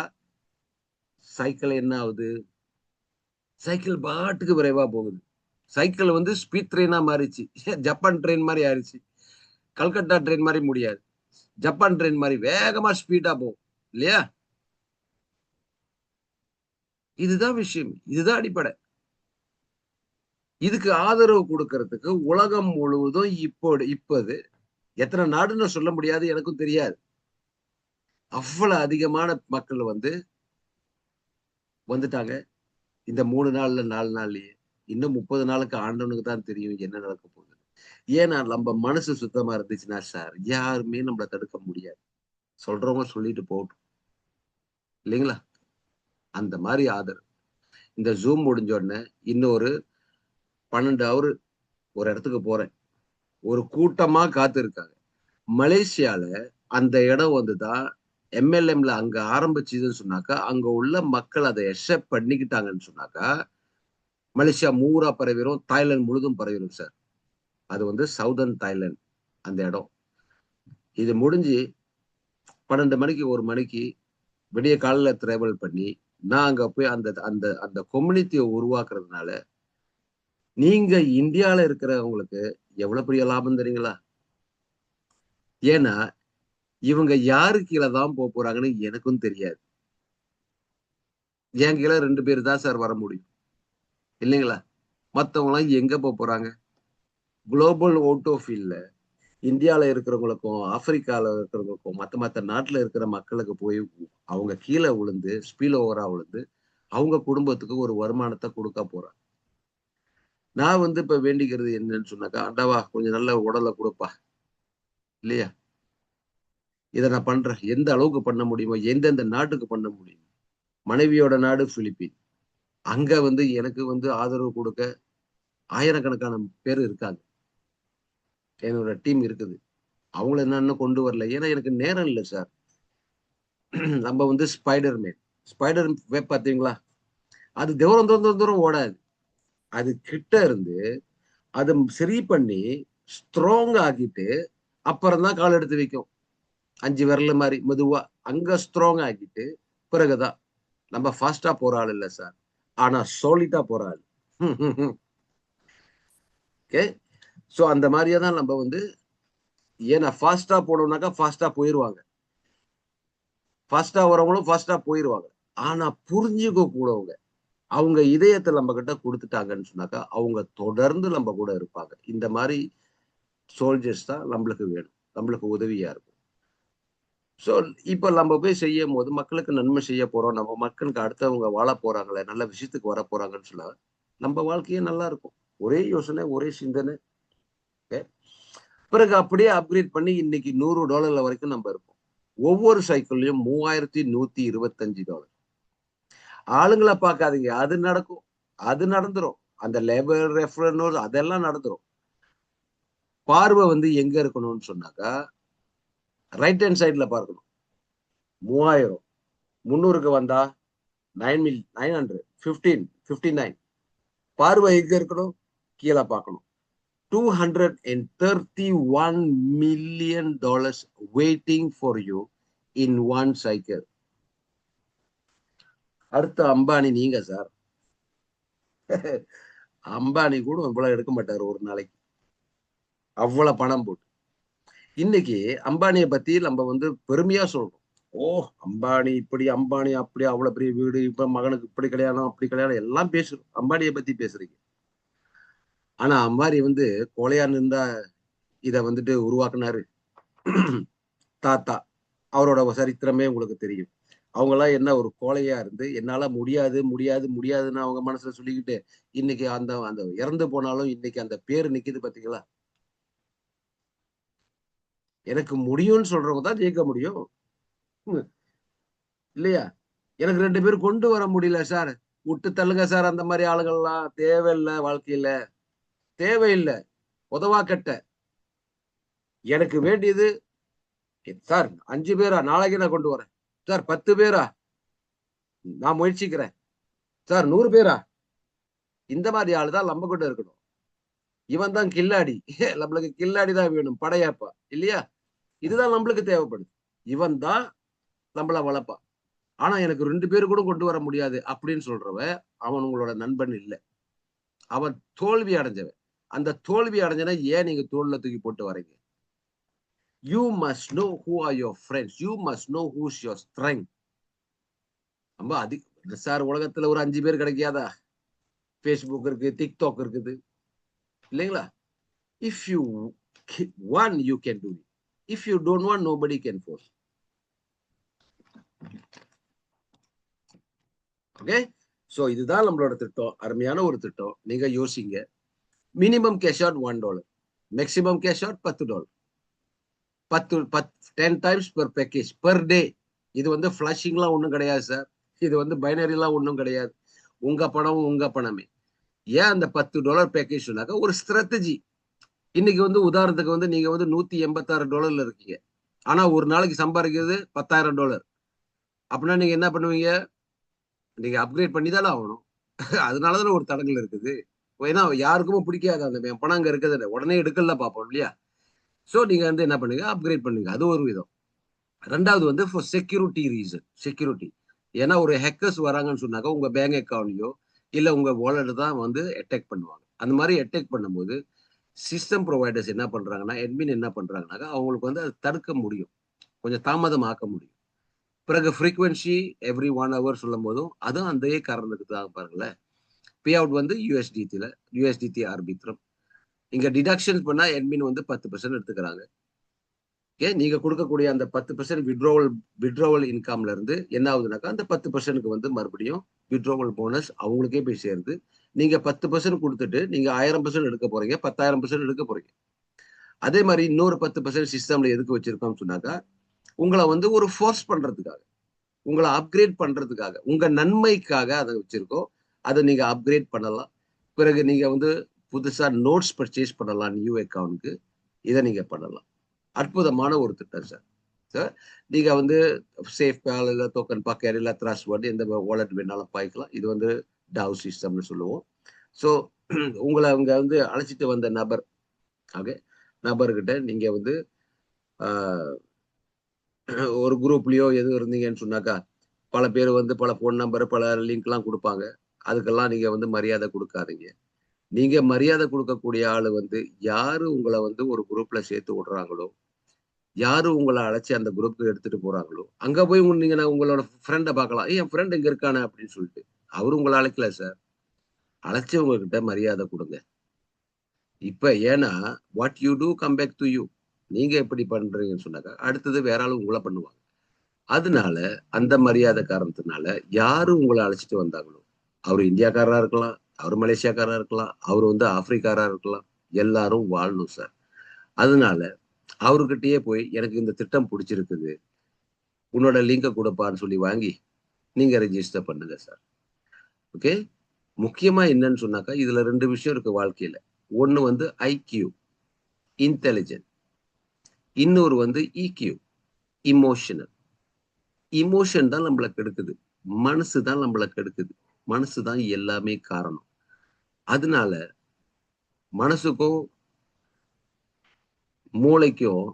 சைக்கிள் என்ன ஆகுது? சைக்கிள் பாட்டுக்கு விரைவா போகுது. சைக்கிள் வந்து ஸ்பீட் ட்ரெயினா மாறிச்சு. ஜப்பான் ட்ரெயின் மாரி ஆயிருச்சு. கல்கத்தா ட்ரெயின் மாரி முடியாது. ஜப்பான் ட்ரெயின் மாரி வேகமா ஸ்பீடா போகும். இல்லையா? இதுதான் விஷயம். இதுதான் அடிப்படை. இதுக்கு ஆதரவு குடுக்கறதுக்கு உலகம் முழுவதும் இப்பது எத்தன நாடுன்னு சொல்ல முடியாது. எனக்கும் தெரியாது. அவ்வளவு அதிகமான மக்கள் வந்துட்டாங்க. இந்த 3 நாள்ல 4 நாள்லயே. இன்னும் 30 நாளுக்கு ஆண்டவனுக்கு தான் தெரியும் என்ன நடக்க போகுது. ஏன்னா நம்ம மனசு சுத்தமா இருந்துச்சுன்னா சார், யாருமே நம்மள தடுக்க முடியாது. சொல்றவங்க சொல்லிட்டு போகட்டும். இல்லைங்களா? அந்த மாரி ஆதரவு. இந்த Zoom முடிஞ்ச உடனே இன்னொரு 12 ஹவர் ஒரு இடத்துக்கு போறேன். ஒரு கூட்டமா காத்திருக்காங்க. மலேசியால அந்த இடம் தான் எம்எல்எம்ல அங்க ஆரம்பிச்சதுன்னு சொன்னாக்கா, அங்க உள்ள மக்கள் அத அக்செப்ட் பண்ணிக்கிட்டாங்கன்னு சொன்னாக்கா, மலேசியா பூரா பரவிரும். தாய்லாந்து முழுதும் பரவிரும் சார். அது சவுதர்ன் தாய்லாந்து அந்த இடம். இது முடிஞ்சு 12 மணிக்கு, 1 மணிக்கு விடிய காலையில டிராவல் பண்ணி, நான் அங்க போய் அந்த அந்த அந்த கம்யூனிட்டிய உருவாக்குறதுனால, நீங்க இந்தியால இருக்கிறவங்களுக்கு எவ்வளவு பெரிய லாபம் தெரியுங்களா? ஏன்னா, இவங்க யாரு கீழ தான் போறாங்கன்னு எனக்கும் தெரியாது. என் கீழ 2 பேர் தான் சார் வர முடியும். இல்லைங்களா? மத்தவங்கலாம் எங்க போறாங்க? குளோபல் அவுட் ஆஃப் ஃபீல்ட்ல இந்தியால இருக்கிறவங்களுக்கும், ஆப்பிரிக்கால இருக்கிறவங்களுக்கும், மத்த மத்த நாட்டுல இருக்கிற மக்களுக்கு போய் அவங்க கீழ விழுந்து, ஸ்பில் ஓவரா விழுந்து, அவங்க குடும்பத்துக்கு ஒரு வருமானத்த குடுக்க போறாங்க. நான் இப்ப வேண்டிக்கிறது என்னன்னு சொன்னாக்கா, ஆண்டவா கொஞ்சம் நல்ல உடல குடுப்பா. இல்லையா? இத நான் பண்றேன். எந்த அளவுக்கு பண்ண முடியுமோ, எந்தெந்த நாட்டுக்கு பண்ண முடியுமோ. மனைவியோட நாடு பிலிப்பீன். அங்க எனக்கு ஆதரவு குடுக்க ஆயிரக்கணக்கான பேர் இருக்காங்க. என்னோட டீம் இருக்குது. அவங்கள நான் இன்னும் கொண்டு வரல. ஏன்னா எனக்கு நேரம் இல்ல சார். நம்ம ஸ்பைடர் மேன். ஸ்பைடர் வெப் பார்த்தீங்களா? அது தூரம் தூரம் தூரம் தூரம் ஓடாது. அது கிட்ட இருந்து அத சரி பண்ணி ஸ்ட்ராங் ஆக்கிட்டு அப்புறம் தான் கால் எடுத்து வைக்கும். 5 விரலு மாரி மெதுவா. அங்க ஸ்ட்ராங் ஆக்கிட்டு பிறகுதான். நம்ம ஃபாஸ்ட்டா போற ஆள் இல்ல சார். ஆனா சாலிடா போற ஆள். ஓகே. சோ அந்த மாரியே தான் நம்ம ஏன்னா ஃபாஸ்ட்டா போனோம்னாக்கா ஃபாஸ்ட்டா போயிருவாங்க. ஃபாஸ்ட்டா வரவங்களும் ஃபாஸ்ட்டா போயிருவாங்க. ஆனா புரிஞ்சுக்க கூடவங்க. அவங்க இதயத்த நம்மகிட்ட குடுத்துட்டாங்கன்னு சொன்னாக்கா, அவங்க தொடர்ந்து நம்ம கூட இருப்பாங்க. இந்த மாரி சோல்ஜர்ஸ் தான் நம்மளுக்கு வேணும். நம்மளுக்கு உதவியா இருக்கும். சோ, இப்ப நம்ம போய் செய்யும்போது மக்களுக்கு நன்மை செய்ய போறோம். நம்ம மக்களுக்கு அடுத்தவங்க வாழப் போறாங்களே, நல்ல விஷயத்துக்கு வரப்போறாங்கன்னு சொன்னா, நம்ம வாழ்க்கையே நல்லா இருக்கும். ஒரே யோசனை, ஒரே சிந்தனை. ஓகே. பிறகு அப்படியே அப்கிரேட் பண்ணி இன்னைக்கு $100 வரைக்கும் நம்ம இருக்கோம். ஒவ்வொரு சைக்கிள்லயும் $3125. ஆளுங்கள பார்க்காதீங்க. அது நடக்கும். அது நடந்துரும். அந்த லேபர் ரெஃபரன்ஸ் அதெல்லாம் நடந்துரும். பார்வை எங்க இருக்கணும்னு சொன்னாக்கா, ரைட் ஹேண்ட் சைடுல பார்க்கணும். 3000 300க்கு வந்தா 900 15 59 பார்வை எங்க இருக்கணும்? கீழ பார்க்கணும். $231 million waiting for you in one cycle. அடுத்த அம்பானி நீங்க சார். அம்பானி கூட இவ்வளவு எடுக்க மாட்டாரு ஒரு நாளைக்கு. அவ்வளவு பணம் போட்டு. இன்னைக்கு அம்பானிய பத்தி நம்ம பெருமையா சொல்றோம். ஓ! அம்பானி இப்படி, அம்பானி அப்படி, அவ்வளவு பெரிய வீடு, இப்ப மகனுக்கு இப்படி கல்யாணம், அப்படி கல்யாணம் எல்லாம் பேசுறோம். அம்பானிய பத்தி பேசுறீங்க. ஆனா அம்பானி கோழையா இருந்தா இத உருவாக்குனாரு. தாத்தா. அவரோட சரித்திரமே உங்களுக்கு தெரியும். அவங்கலாம் என்ன ஒரு கோழையா இருந்து, என்னால முடியாது, முடியாது, முடியாதுன்னு அவங்க மனசுல சொல்லிக்கிட்டு, இன்னைக்கு அந்த அந்த இறந்து போனாலும் இன்னைக்கு அந்த பேரு நிக்குது பார்த்தீங்களா? எனக்கு முடியும்ன்னு சொல்றவங்க தான் ஜெயிக்க முடியும். ம். இல்லையா? எனக்கு 2 பேரும் கொண்டு வர முடியல சார். வுட்டு தள்ளுங்க சார் அந்த மாரி ஆளுங்கள்லாம். தேவையில்ல வாழ்க்கையில. தேவையில்ல. உதவாக்கட்ட. எனக்கு வேண்டியது சார் 5 பேரா? நாளைக்கே நான் கொண்டு வரேன். சார் 10 பேரா? நான் முயற்சிக்கிறேன். சார் 100 பேரா? இந்த மாதிரி ஆளு தான் நம்ம கூட இருக்கணும். இவன் தான் கில்லாடி. நம்மளுக்கு கில்லாடி தான் வேணும். படையப்பா. இல்லையா? இதுதான் நம்மளுக்கு தேவைப்படுது. இவன் தான் நம்மள வளர்ப்பான். ஆனா எனக்கு 2 பேரு கூட கொண்டு வர முடியாது அப்படின்னு சொல்றவன், அவன் உங்களோட நண்பன் இல்ல. அவன் தோல்வி அடைஞ்சவன். அந்த தோல்வி அடைஞ்சவன ஏன் நீங்க தோள்ல தூக்கி போட்டு வரீங்க? You must know who are your friends. You must know whose your strength. ரொம்ப சார் உலகத்துல ஒரு 5 பேர் கிடைக்காதா? Facebook இருக்கு, TikTok இருக்குது. இல்லைங்களா? If you want you can do it. If you don't want nobody can force. Okay? So இதுதான் நம்மளோட திட்டம். அருமையான ஒரு திட்டம். நீங்க யோசிங்க. Minimum cash out $1. Maximum cash out $10. 10 times per package per day. இது வந்து ஃபிளாஷிங்லாம் ஒண்ணும் கிடையாது சார். இது வந்து பைனரிலாம் ஒண்ணும் கிடையாது. உங்க பணம் உங்க பணமே. ஏன் அந்த $10 பேக்கேஜ் சொன்னாக்க ஒரு ஸ்ட்ராட்டஜி. இன்னைக்கு வந்து உதாரணத்துக்கு வந்து நீங்க வந்து $186 இருக்கீங்க. ஆனா ஒரு நாளைக்கு சம்பாதிக்கிறது $10,000. அப்படின்னா நீங்க என்ன பண்ணுவீங்க? நீங்க அப்கிரேட் பண்ணி தானே ஆகணும். அதனாலதானே ஒரு தடங்கள் இருக்குது. ஏன்னா யாருக்குமே பிடிக்காது அந்த என் பணம் அங்க இருக்குது. உடனே எடுக்கல பார்ப்போம் இல்லையா? சோ நீங்க வந்து என்ன பண்ணுங்க? அப்கிரேட் பண்ணுங்க. அது ஒரு விதம். 2வது வந்து ஃபார் செக்யூரிட்டி ரீசன். செக்யூரிட்டி. ஏன்னா ஒரு ஹேக்கர்ஸ் வராங்கன்னு சொன்னாக்க உங்க பேங்க் அக்கவுண்ட்லயோ, இல்ல உங்க வாலெட் தான் வந்து அட்டாக் பண்ணுவாங்க. அந்த மாரி அட்டாக் பண்ணும்போது சிஸ்டம் புரொவைடர்ஸ் என்ன பண்றாங்கன்னா, அட்மின் என்ன பண்றாங்கன்னாக்கா, அவங்களுக்கு வந்து அத தடுக்க முடியும். கொஞ்சம் தாமதமாக்க முடியும். பிறகு ஃப்ரீக்வென்சி எவ்ரி 1 ஹவர் சொல்லும்போதும், அதுவும் அதே காரணத்துக்கு தான் பாருங்களேன். பே அவுட் வந்து USDTல, USDT ஆர்பித்ரம். இங்க டிடக்ஷன் பண்ணா அட்மின் வந்து 10% எடுத்துக்கிறாங்க. ஓகே. நீங்க குடுக்கக்கூடிய அந்த 10% வித்ட்ராவல் இன்கம்ல இருந்து என்ன ஆகுதுனாக்கா, அந்த 10%க்கு வந்து மறுபடியும் வித்ட்ராவல் போனஸ் அவங்களுக்கே போய் சேருது. நீங்க 10% குடுத்துட்டு, நீங்க 1000% எடுக்க போறீங்க. 10,000% எடுக்க போறீங்க. அதே மாரி இன்னொரு 10% சிஸ்டம்ல எதுக்கு வச்சிருக்கோம்னு சொன்னாக்கா, உங்கள வந்து ஒரு ஃபோர்ஸ் பண்றதுக்காக. உங்கள அப்கிரேட் பண்றதுக்காக. உங்க நன்மைக்காக அத வச்சிருக்கோம். அத நீங்க அப்கிரேட் பண்ணலாம். பிறகு நீங்க வந்து புதுசா நோட்ஸ் பர்ச்சேஸ் பண்ணலாம் நியூ அக்கவுண்ட்க்கு. இத நீங்க பண்ணலாம். அற்புதமான ஒரு திட்டம் சார். சார் நீங்க வந்து சேஃப்பால் இல்ல டோக்கன் பாக்கெட் இல்ல த்ரஸ்ட் வேர்ட் எந்த வாலெட் வேணாலும் பாய்க்கலாம். இது வந்து டாவ் சிஸ்டம்னு சொல்லுவோம். ஸோ உங்கள அங்க வந்து அழைச்சிட்டு வந்த நபர் ஓகே. நபர்கிட்ட நீங்க வந்து ஆ ஒரு குரூப்லயோ எதுவும் இருந்தீங்கன்னு சொன்னாக்கா, பல பேர் வந்து பல ஃபோன் நம்பர், பல லிங்க்லாம் குடுப்பாங்க. அதுக்கெல்லாம் நீங்க வந்து மரியாதை குடுக்காதீங்க. நீங்க மரியாதை குடுக்கக்கூடிய ஆளு வந்து, யாரு உங்கள வந்து ஒரு குரூப்ல சேர்த்து விடுறாங்களோ, யாரு உங்கள அழைச்சு அந்த குரூப்க்கு எடுத்துட்டு போறாங்களோ, அங்க போய் நீங்க உங்களோட ஃப்ரெண்ட பார்க்கலாம். "ஏய் என் ஃப்ரெண்ட் இங்க இருக்கானே" அப்படின்னு சொல்லிட்டு. அவரு உங்கள அழைக்கல சார். அழைச்சவங்க கிட்ட மரியாதை குடுங்க. இப்ப ஏன்னா, what you do come back to you. நீங்க எப்படி பண்றீங்கன்னு சொன்னாக்கா, அடுத்தது வேற ஆளு உங்கள பண்ணுவாங்க. அதனால அந்த மரியாதை காரணத்தினால யாரு உங்கள அழைச்சிட்டு வந்தாங்களோ, அவரு இந்தியாக்காரரா இருக்கலாம், அவரு மலேசியாக்காரரா இருக்கலாம், அவரு வந்து ஆப்பிரிக்காரரா இருக்கலாம். எல்லாரும் வாழணும் சார். அதனால அவருகிட்டயே போய் எனக்கு இந்த திட்டம் புடிச்சிருக்குது. உன்னோட லிங்க குடுப்பான்னு சொல்லி வாங்கி, நீங்க ரெஜிஸ்டர் பண்ணுங்க சார். ஓகே. முக்கியமா என்னன்னு சொன்னாக்கா, இதுல 2 விஷயம் இருக்கு வாழ்க்கையில. ஒண்ணு வந்து ஐக்யூ, இன்டெலிஜென்ட். இன்னொரு வந்து இக்யூ, இமோஷனல். இமோஷன் தான் நம்மள கெடுக்குது. மனசு தான் நம்மள கெடுக்குது. மனசு தான் எல்லாமே காரணம். அதனால மனசுக்கும், மூளைக்கும்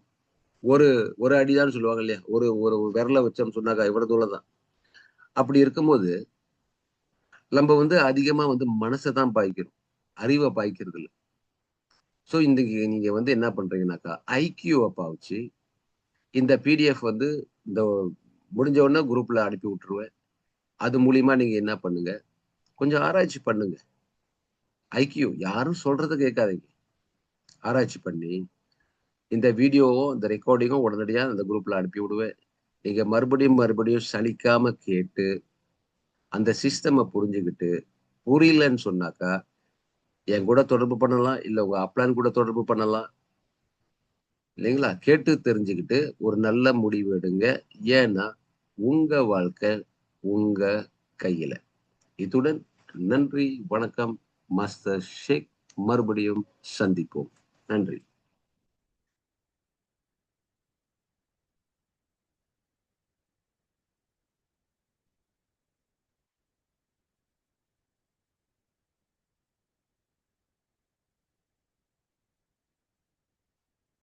ஒரு ஒரு அடிதான்னு சொல்லுவாங்க இல்லையா? ஒரு ஒரு விரல வச்சோம்னு சொன்னாக்கா இவ்வளவு தூரம் தான். அப்படி இருக்கும்போது, நம்ம வந்து அதிகமா வந்து மனச தான் பாய்க்கிறோம். அறிவ பாய்க்கிறது இல்ல. சோ இன்னைக்கு நீங்க வந்து என்ன பண்றீங்கன்னாக்கா, ஐக்யூவ பாவிச்சு, இந்த பிடிஎஃப் வந்து இந்த முடிஞ்ச உடனே குரூப்ல அனுப்பி விட்டுருவேன். அது மூலியமா நீங்க என்ன பண்ணுங்க, கொஞ்சம் ஆராய்ச்சி பண்ணுங்க. ஐக்யூ யாரும் சொல்றத கேட்காதீங்க. ஆராய்ச்சி பண்ணி, இந்த வீடியோவும், இந்த ரெக்கார்டிங்கும் உடனடியா அந்த குரூப்ல அனுப்பி விடுவேன். நீங்க மறுபடியும், மறுபடியும் சலிக்காம கேட்டு, அந்த சிஸ்டம புரிஞ்சுகிட்டு, புரியலன்னு சொன்னாக்கா, என் கூட தொடர்பு பண்ணலாம். இல்ல உங்க அப்ளான் கூட தொடர்பு பண்ணலாம். இல்லைங்களா? கேட்டு தெரிஞ்சுக்கிட்டு ஒரு நல்ல முடிவு எடுங்க. ஏன்னா, உங்க வாழ்க்கை உங்க கையில. இத்துடன் நன்றி, வணக்கம். மாஸ்டர் ஷேக். மறுபடியும் சந்திப்போம். நன்றி.